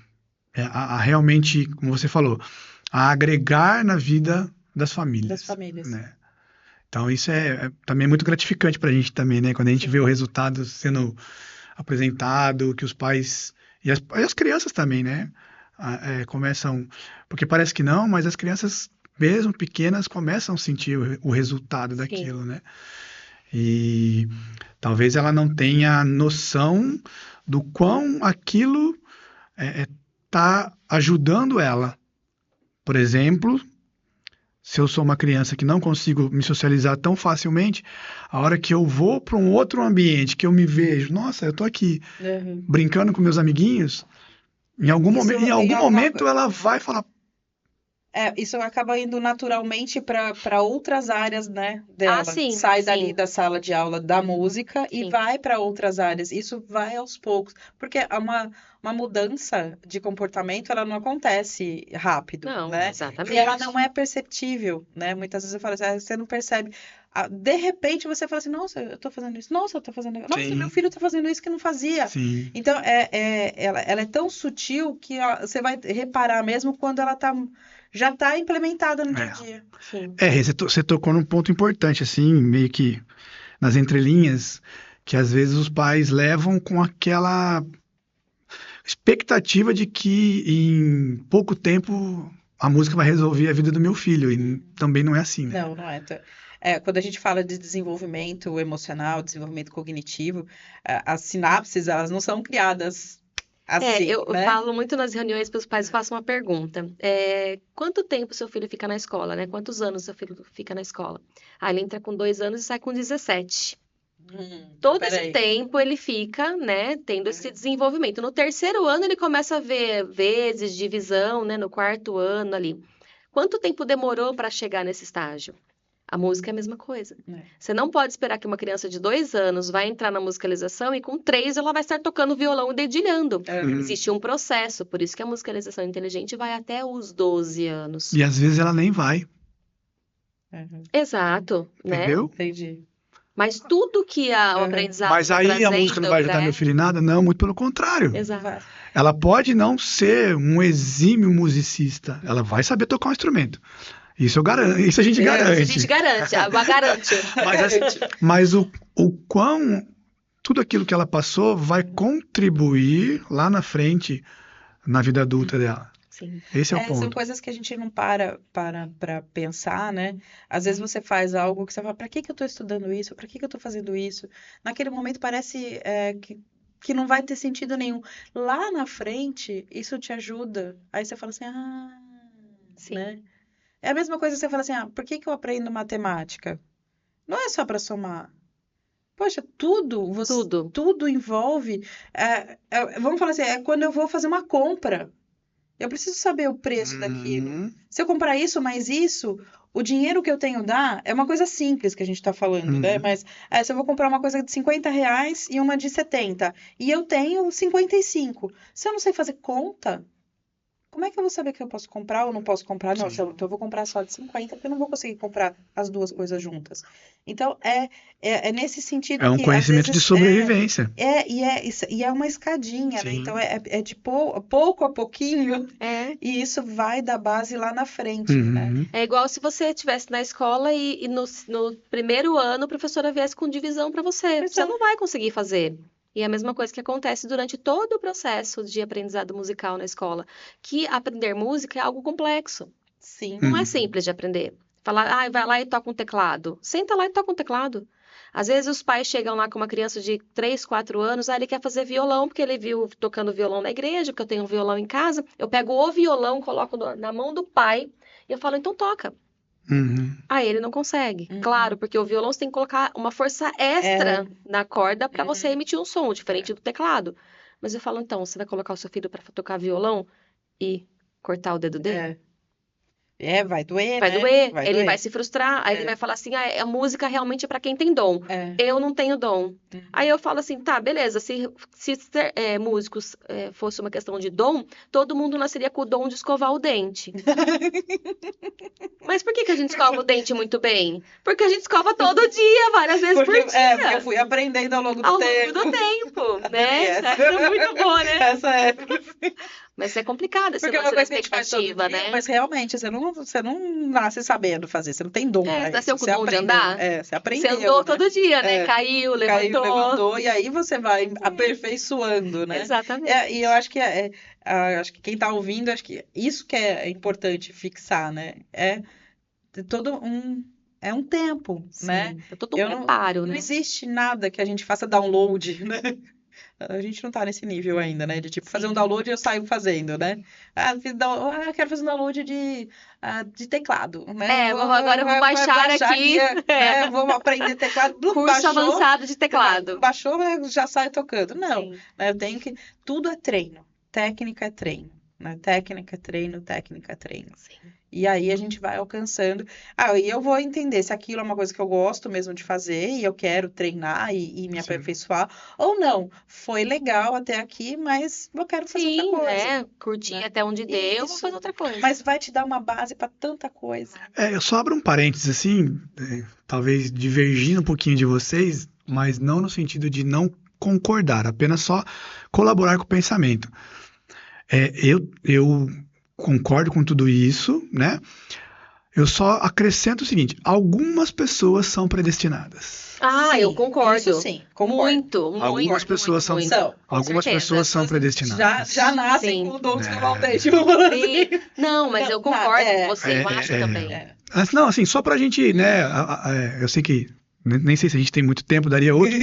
a realmente, como você falou, a agregar na vida das famílias. Né? Então isso é também muito gratificante para a gente também, né? Quando a gente vê o resultado sendo apresentado, que os pais e as crianças também, né? Começam, porque parece que não, mas as crianças mesmo pequenas começam a sentir o resultado daquilo, né? E talvez ela não tenha noção do quão aquilo está ajudando ela. Por exemplo, se eu sou uma criança que não consigo me socializar tão facilmente, a hora que eu vou para um outro ambiente, que eu me vejo, nossa, eu tô aqui brincando com meus amiguinhos, em algum momento ela vai falar... isso acaba indo naturalmente para outras áreas, né, dela. Sim, Sai dali da sala de aula da música e vai para outras áreas. Isso vai aos poucos, porque uma mudança de comportamento, ela não acontece rápido, né? Exatamente. E ela não é perceptível, né? Muitas vezes eu falo assim, você não percebe. De repente você fala assim, nossa, eu tô fazendo isso, nossa, eu tô fazendo isso, nossa, meu filho tá fazendo isso que não fazia. Sim. Então, ela é tão sutil que você vai reparar mesmo quando ela já está implementada no dia a dia. Você tocou num ponto importante, assim, meio que nas entrelinhas, que às vezes os pais levam com aquela expectativa de que em pouco tempo a música vai resolver a vida do meu filho, e também não é assim, né? Não é. Quando a gente fala de desenvolvimento emocional, desenvolvimento cognitivo, as sinapses, elas não são criadas assim, eu né? falo muito nas reuniões para os pais, faço uma pergunta. Quanto tempo seu filho fica na escola, né? Quantos anos seu filho fica na escola? Ele entra com 2 anos e sai com 17. Todo esse tempo ele fica, né, tendo esse desenvolvimento. No 3º ano ele começa a ver vezes, divisão, né, no 4º ano ali. Quanto tempo demorou para chegar nesse estágio? A música é a mesma coisa. Você não pode esperar que uma criança de 2 anos vai entrar na musicalização e com 3 ela vai estar tocando violão e dedilhando. Existe um processo, por isso que a musicalização inteligente vai até os 12 anos. E às vezes ela nem vai. Exato, entendeu? Né? Entendi. Mas tudo que o aprendizado Mas aí a música não vai ajudar meu filho em nada? Não, muito pelo contrário. Exato. Ela pode não ser um exímio musicista, ela vai saber tocar um instrumento. Isso eu garanto, isso a gente garante. A gente garante, garante. Mas o quão tudo aquilo que ela passou vai contribuir lá na frente na vida adulta dela. Sim. Esse é o ponto. São coisas que a gente não para pensar, né? Às vezes você faz algo que você fala, para que eu estou estudando isso? Para que eu estou fazendo isso? Naquele momento parece que não vai ter sentido nenhum. Lá na frente, isso te ajuda. Aí você fala assim, Sim. Né? É a mesma coisa que você fala assim, por que eu aprendo matemática? Não é só para somar. Poxa, tudo envolve. Vamos falar assim, quando eu vou fazer uma compra. Eu preciso saber o preço daquilo. Se eu comprar isso mais isso, o dinheiro que eu tenho dá é uma coisa simples que a gente está falando, né? Mas se eu vou comprar uma coisa de R$50 e uma de 70, e eu tenho 55. Se eu não sei fazer conta, como é que eu vou saber que eu posso comprar ou não posso comprar? Não, então eu vou comprar só de 50, porque eu não vou conseguir comprar as duas coisas juntas. Então, é nesse sentido que... É um conhecimento de sobrevivência. E é uma escadinha, né? Então, é de pouco a pouquinho, e isso vai da base lá na frente, né? É igual se você estivesse na escola e no 1º ano a professora viesse com divisão para você. Você não vai conseguir fazer. E é a mesma coisa que acontece durante todo o processo de aprendizado musical na escola, que aprender música é algo complexo. Sim. Não é simples de aprender. Falar, vai lá e toca um teclado. Senta lá e toca um teclado. Às vezes os pais chegam lá com uma criança de 3, 4 anos, ele quer fazer violão, porque ele viu tocando violão na igreja, porque eu tenho um violão em casa. Eu pego o violão, coloco na mão do pai e eu falo, então toca. Aí ele não consegue. Claro, porque o violão você tem que colocar uma força extra na corda para você emitir um som, diferente do teclado. Mas eu falo, então, você vai colocar o seu filho para tocar violão e cortar o dedo dele? Vai doer, vai né? doer, Vai ele doer. vai se frustrar, aí ele vai falar assim, a música realmente é pra quem tem dom. Eu não tenho dom. Aí eu falo assim, tá, beleza, se ser músicos fosse uma questão de dom, todo mundo nasceria com o dom de escovar o dente. Mas por que a gente escova o dente muito bem? Porque a gente escova todo dia, várias vezes por dia. Porque eu fui aprendendo ao longo do tempo, né? Essa é muito boa, né? Essa é. Mas é complicado essa expectativa, né? Mas realmente, você não nasce sabendo fazer, você não tem dom pra isso. Nasceu com o dom de andar? Você aprendeu. Você andou todo dia, né? Caiu, levantou. E aí você vai aperfeiçoando, né? Exatamente. E eu acho que acho que quem tá ouvindo, acho que isso que é importante fixar, né? É todo um tempo, Sim, né? É todo um preparo, né? Não existe nada que a gente faça download, né? A gente não tá nesse nível ainda, né? De tipo, fazer um download e eu saio fazendo, né? Quero fazer um download de teclado, né? Agora eu vou baixar aqui. Vou aprender teclado. Curso avançado de teclado. Baixou, já sai tocando. Não, né? Eu tenho que... Tudo é treino. Técnica é treino. Né? Técnica é treino, técnica é treino. Sim. E aí a gente vai alcançando. E eu vou entender se aquilo é uma coisa que eu gosto mesmo de fazer e eu quero treinar e me aperfeiçoar. Ou não, foi legal até aqui, mas eu quero fazer outra coisa. Curtir até onde deu, vou fazer outra coisa. Mas vai te dar uma base para tanta coisa. Eu só abro um parênteses assim, talvez divergindo um pouquinho de vocês, mas não no sentido de não concordar, apenas só colaborar com o pensamento. Eu concordo com tudo isso, né? Eu só acrescento o seguinte: algumas pessoas são predestinadas. Sim, eu concordo. Isso sim, concordo. Algumas pessoas são predestinadas. Já nascem com o dom de escovar o dente. Não, mas eu concordo com você, eu acho também. Não, assim, só pra gente, né? Eu sei que nem sei se a gente tem muito tempo, daria outro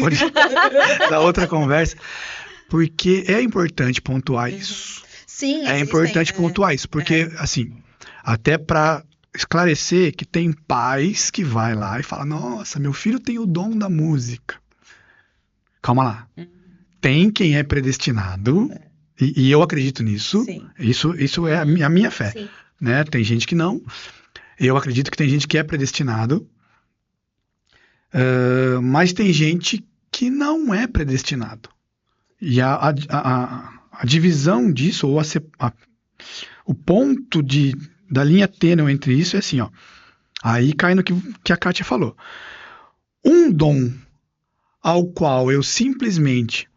da outra conversa, porque é importante pontuar isso. Sim, é importante pontuar isso, porque, assim, até para esclarecer que tem pais que vai lá e fala: nossa, meu filho tem o dom da música. Calma lá. Tem quem é predestinado, e eu acredito nisso. Sim. Isso é a minha fé. Sim. Né? Tem gente que não. Eu acredito que tem gente que é predestinado, mas tem gente que não é predestinado. E a divisão disso, ou o ponto da linha tênue entre isso é assim, ó. Aí cai no que a Kátia falou. Um dom ao qual eu simplesmente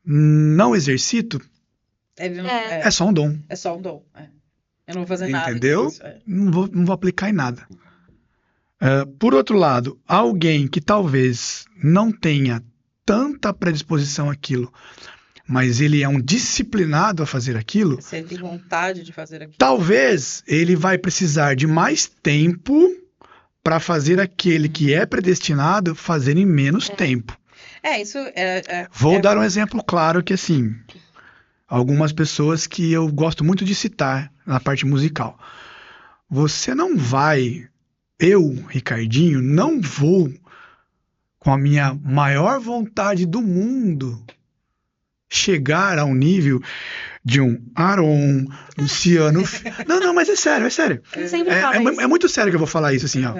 não exercito é só um dom. É só um dom. Eu não vou fazer nada. Entendeu? Não vou aplicar em nada. Por outro lado, alguém que talvez não tenha tanta predisposição àquilo, mas ele é um disciplinado a fazer aquilo. Se ele tem vontade de fazer aquilo. Talvez ele vai precisar de mais tempo para fazer aquele que é predestinado fazer em menos tempo. Vou dar um exemplo claro que, assim, algumas pessoas que eu gosto muito de citar na parte musical. Você não vai, eu, Ricardinho, não vou, com a minha maior vontade do mundo, chegar ao nível de um Aaron, Luciano... Não, mas é sério. É muito sério que eu vou falar isso, assim, ó.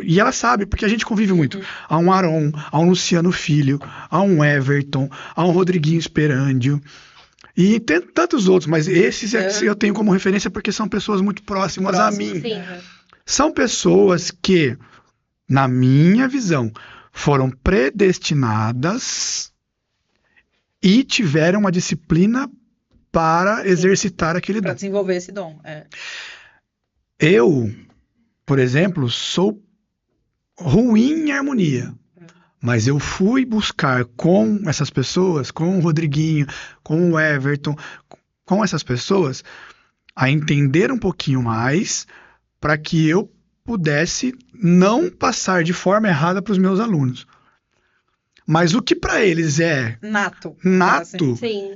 E ela sabe, porque a gente convive muito. Há um Aaron, há um Luciano Filho, há um Everton, há um Rodriguinho Esperandio, e tem tantos outros, mas esses eu tenho como referência porque são pessoas muito próximas a mim. Sim. São pessoas que, na minha visão, foram predestinadas e tiveram uma disciplina para exercitar aquele dom. Para desenvolver esse dom. Eu, por exemplo, sou ruim em harmonia. Mas eu fui buscar com essas pessoas, com o Rodriguinho, com o Everton, com essas pessoas, a entender um pouquinho mais para que eu pudesse não passar de forma errada para os meus alunos. Mas o que para eles é nato,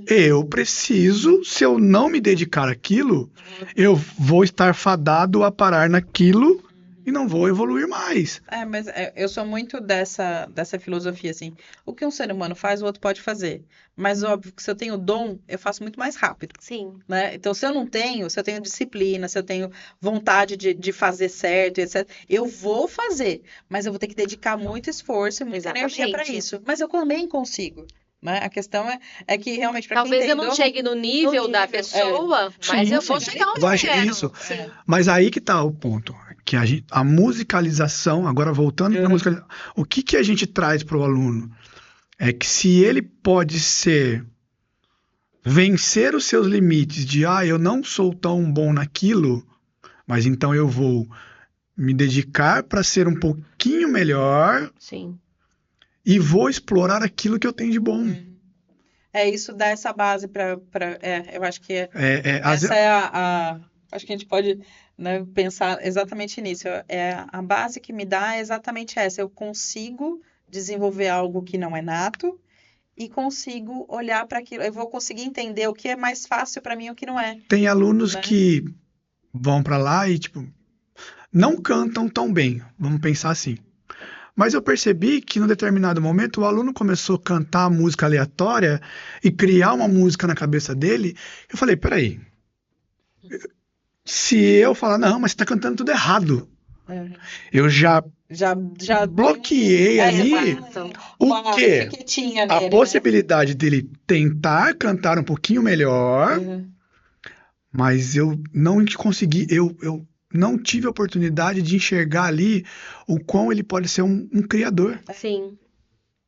eu preciso, se eu não me dedicar àquilo, eu vou estar fadado a parar naquilo e não vou evoluir mais. Mas eu sou muito dessa filosofia, assim. O que um ser humano faz, o outro pode fazer. Mas, óbvio, que se eu tenho dom, eu faço muito mais rápido. Sim. Né? Então, se eu tenho disciplina, se eu tenho vontade de fazer certo, etc., eu vou fazer. Mas eu vou ter que dedicar muito esforço e muita energia para isso. Mas eu também consigo. Né? A questão é que realmente para quem tem Talvez eu não chegue no nível da pessoa, mas eu vou chegar onde eu quero. Isso. Mas aí que tá o ponto. Que a musicalização, agora voltando para a musicalização, o que a gente traz para o aluno? É que se ele pode vencer os seus limites de, eu não sou tão bom naquilo, mas então eu vou me dedicar para ser um pouquinho melhor. Sim. E vou explorar aquilo que eu tenho de bom. Isso dá essa base para eu acho que essa é acho que a gente pode, né, pensar exatamente nisso. A base que me dá é exatamente essa. Eu consigo desenvolver algo que não é nato e consigo olhar para aquilo. Eu vou conseguir entender o que é mais fácil para mim e o que não é. Tem alunos que vão para lá e, tipo, não cantam tão bem. Vamos pensar assim. Mas eu percebi que, num determinado momento, o aluno começou a cantar música aleatória e criar uma música na cabeça dele. Eu falei, peraí. Se eu falar, não, mas você está cantando tudo errado. Eu já bloqueei ali o quê? A possibilidade dele tentar cantar um pouquinho melhor, mas eu não consegui, eu não tive a oportunidade de enxergar ali o quão ele pode ser um criador. Sim.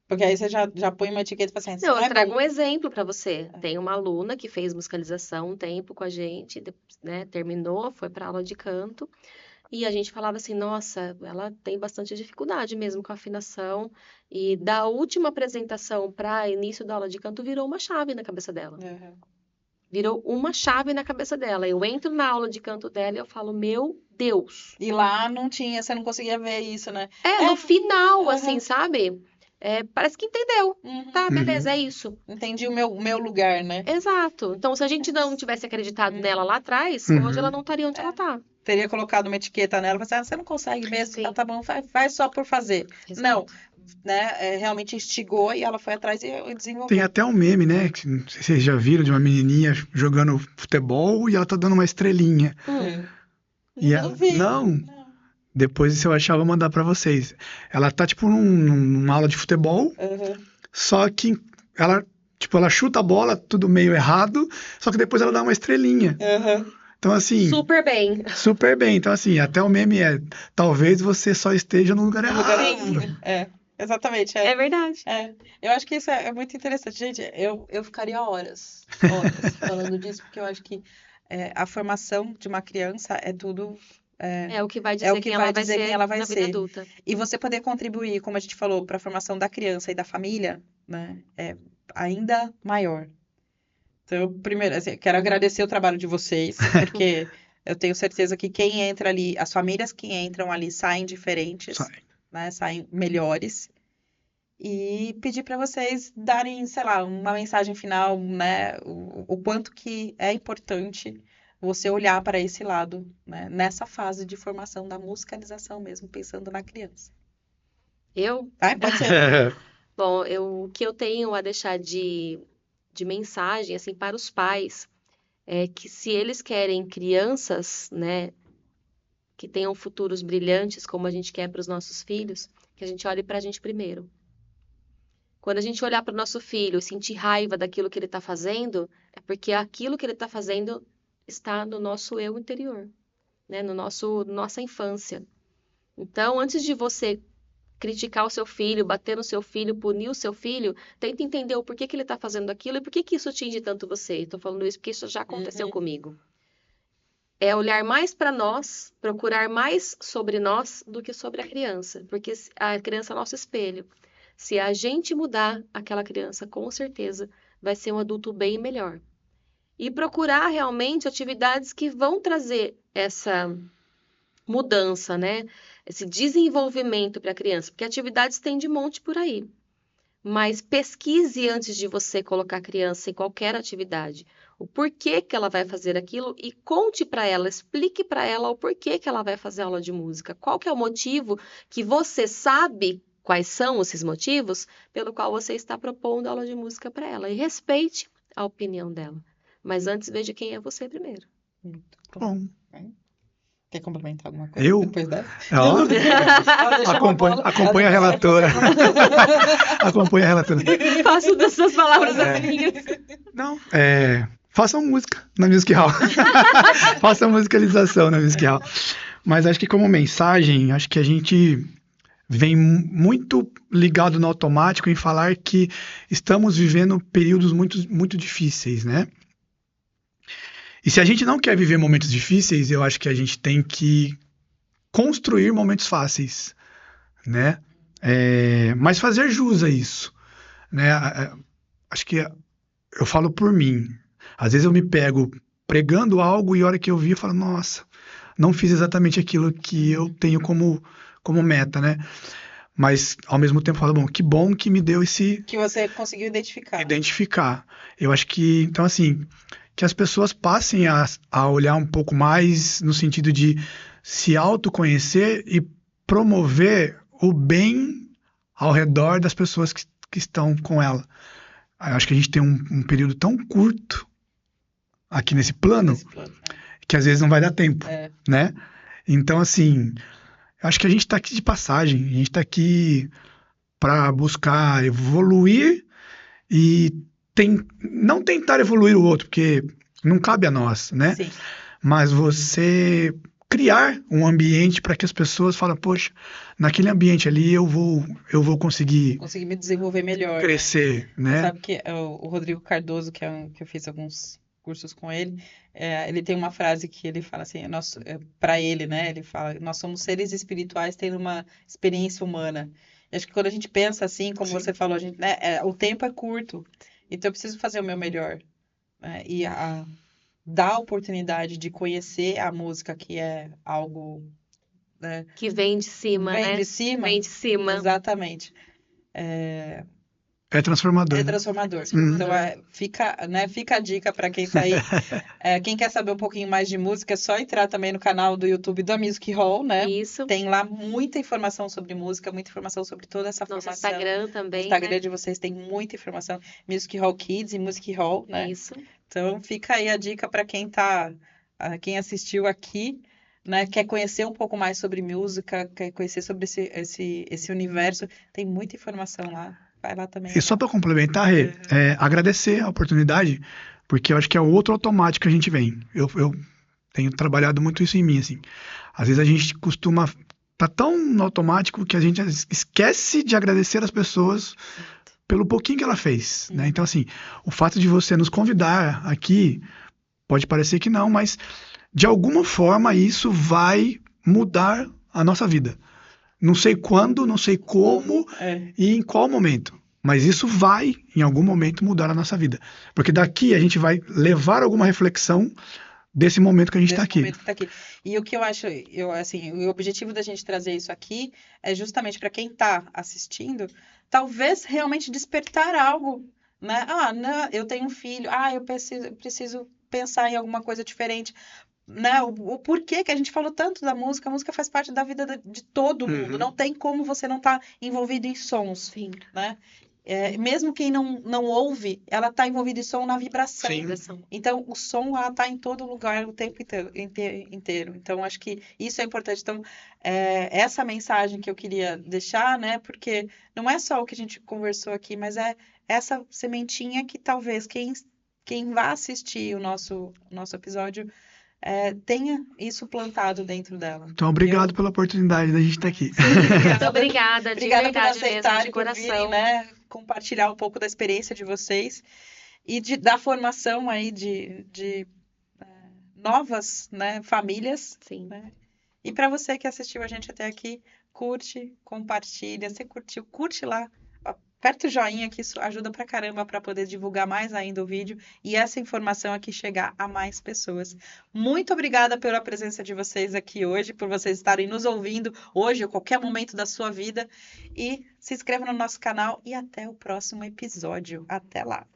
Porque aí você já põe uma etiqueta para assim. Não, eu trago um exemplo para você. Tem uma aluna que fez musicalização um tempo com a gente, né, terminou, foi para aula de canto, e a gente falava assim, nossa, ela tem bastante dificuldade mesmo com a afinação, e da última apresentação para início da aula de canto virou uma chave na cabeça dela. Virou uma chave na cabeça dela. Eu entro na aula de canto dela e eu falo, meu Deus. E lá não tinha, você não conseguia ver isso, né? No final, assim, sabe? Parece que entendeu. Tá, beleza, é isso. Entendi o meu lugar, né? Exato. Então, se a gente não tivesse acreditado nela lá atrás, hoje ela não estaria onde ela tá. Teria colocado uma etiqueta nela, mas você não consegue mesmo, tá bom, faz só por fazer. Exato. Não, né, realmente instigou e ela foi atrás e desenvolveu. Tem até um meme, né, que não sei se vocês já viram, de uma menininha jogando futebol e ela tá dando uma estrelinha. E ela, não. Depois, se eu achar, eu vou mandar pra vocês. Ela tá, tipo, numa aula de futebol, só que ela chuta a bola, tudo meio errado, só que depois ela dá uma estrelinha. Então, assim... Super bem. Super bem. Então, assim, até o meme talvez você só esteja no lugar errado. Exatamente. É verdade. Eu acho que isso é muito interessante. Gente, eu ficaria horas falando disso, porque eu acho que a formação de uma criança é tudo... É o que vai dizer quem ela vai ser na vida adulta. E você poder contribuir, como a gente falou, para a formação da criança e da família, né, é ainda maior. Então, primeiro, assim, quero agradecer o trabalho de vocês, porque eu tenho certeza que quem entra ali, as famílias que entram ali saem diferentes, né, saem melhores. E pedir para vocês darem, sei lá, uma mensagem final, né, o quanto que é importante você olhar para esse lado, né, nessa fase de formação da musicalização mesmo, pensando na criança. Eu? Pode ser. Bom, o que eu tenho a deixar de mensagem, assim, para os pais, é que se eles querem crianças, né, que tenham futuros brilhantes, como a gente quer para os nossos filhos, que a gente olhe para a gente primeiro. Quando a gente olhar para o nosso filho e sentir raiva daquilo que ele está fazendo, é porque aquilo que ele está fazendo está no nosso eu interior, né, nossa infância. Então, antes de você criticar o seu filho, bater no seu filho, punir o seu filho, tenta entender o porquê que ele está fazendo aquilo e por que isso atinge tanto você. Estou falando isso porque isso já aconteceu comigo. É olhar mais para nós, procurar mais sobre nós do que sobre a criança, porque a criança é nosso espelho. Se a gente mudar aquela criança, com certeza vai ser um adulto bem melhor. E procurar realmente atividades que vão trazer essa mudança, né? Esse desenvolvimento para a criança, porque atividades tem de monte por aí. mas pesquise antes de você colocar a criança em qualquer atividade. O porquê que ela vai fazer aquilo e conte para ela, explique para ela o porquê que ela vai fazer aula de música. Qual que é o motivo que você sabe quais são esses motivos pelo qual você está propondo aula de música para ela. E respeite a opinião dela. Mas antes veja quem é você primeiro. Muito Bom. Quer complementar alguma coisa Eu? depois dessa? Acompanha a relatora. Acompanha a relatora. Faço dessas palavras as minhas. Não, façam música na Music Hall. Façam musicalização na Music Hall. Mas acho que como mensagem, acho que a gente vem muito ligado no automático em falar que estamos vivendo períodos muito, muito difíceis, né? E se a gente não quer viver momentos difíceis, eu acho que a gente tem que construir momentos fáceis, né? Mas fazer jus a isso, né? Acho que eu falo por mim. Às vezes eu me pego pregando algo e a hora que eu vi, eu falo, nossa, não fiz exatamente aquilo que eu tenho como meta, né? Mas, ao mesmo tempo, eu falo, que bom que me deu esse... Que você conseguiu identificar. Identificar. Eu acho que, então, assim, que as pessoas passem a olhar um pouco mais no sentido de se autoconhecer e promover o bem ao redor das pessoas que estão com ela. Eu acho que a gente tem um período tão curto aqui nesse plano que às vezes não vai dar tempo, né? Então, assim, eu acho que a gente está aqui de passagem, a gente está aqui para buscar evoluir e não tentar evoluir o outro, porque não cabe a nós, né? Sim. Mas você criar um ambiente para que as pessoas falem, poxa, naquele ambiente ali eu vou conseguir me desenvolver melhor, crescer, né? Sabe que o Rodrigo Cardoso, que eu fiz alguns cursos com ele, ele tem uma frase que ele fala assim, para ele, né? Ele fala, nós somos seres espirituais tendo uma experiência humana. E acho que quando a gente pensa assim, como você falou, a gente, né, o tempo é curto, então eu preciso fazer o meu melhor, né? E dar a oportunidade de conhecer a música, que é algo, né, que vem de cima, vem né? de cima. Vem de cima. Exatamente. É transformador. É transformador. Então, fica a dica para quem tá aí. Quem quer saber um pouquinho mais de música, é só entrar também no canal do YouTube da Music Hall, né? Isso. Tem lá muita informação sobre música, muita informação sobre toda essa formação. Nosso Instagram também, no Instagram, né? de vocês tem muita informação. Music Hall Kids e Music Hall, né? Isso. Então, fica aí a dica para quem assistiu aqui, né? Quer conhecer um pouco mais sobre música, quer conhecer sobre esse universo. Tem muita informação lá. Vai lá também. E só para complementar, Rê, agradecer a oportunidade, porque eu acho que é outro automático que a gente vem. Eu tenho trabalhado muito isso em mim, assim. Às vezes a gente costuma tá tão no automático que a gente esquece de agradecer as pessoas pelo pouquinho que ela fez, né? Então, assim, o fato de você nos convidar aqui, pode parecer que não, mas de alguma forma isso vai mudar a nossa vida. Não sei quando, não sei como e em qual momento. Mas isso vai, em algum momento, mudar a nossa vida. Porque daqui a gente vai levar alguma reflexão desse momento que a gente está aqui. E o que eu acho, assim, o objetivo da gente trazer isso aqui é justamente para quem está assistindo, talvez realmente despertar algo, né? Não, eu tenho um filho, eu preciso pensar em alguma coisa diferente. Né? O porquê que a gente falou tanto da música, a música faz parte da vida de todo mundo, não tem como você não estar envolvido em sons. Sim. Né? Mesmo quem não ouve, ela está envolvida em som na vibração. Sim. Então, o som está em todo lugar o tempo inteiro. Então, acho que isso é importante. Então, essa mensagem que eu queria deixar, né? Porque não é só o que a gente conversou aqui, mas é essa sementinha que talvez quem vá assistir o nosso episódio tenha isso plantado dentro dela. Então, obrigado pela oportunidade da gente estar aqui. Muito obrigada, de verdade por aceitar mesmo, de coração. Por virem, né, compartilhar um pouco da experiência de vocês e da formação aí de novas, né, famílias. Sim. Né? E para você que assistiu a gente até aqui, curte, compartilha. Se curtiu, curte lá Aperta o joinha que isso ajuda pra caramba para poder divulgar mais ainda o vídeo e essa informação aqui chegar a mais pessoas. Muito obrigada pela presença de vocês aqui hoje, por vocês estarem nos ouvindo hoje ou qualquer momento da sua vida. E se inscreva no nosso canal e até o próximo episódio. Até lá!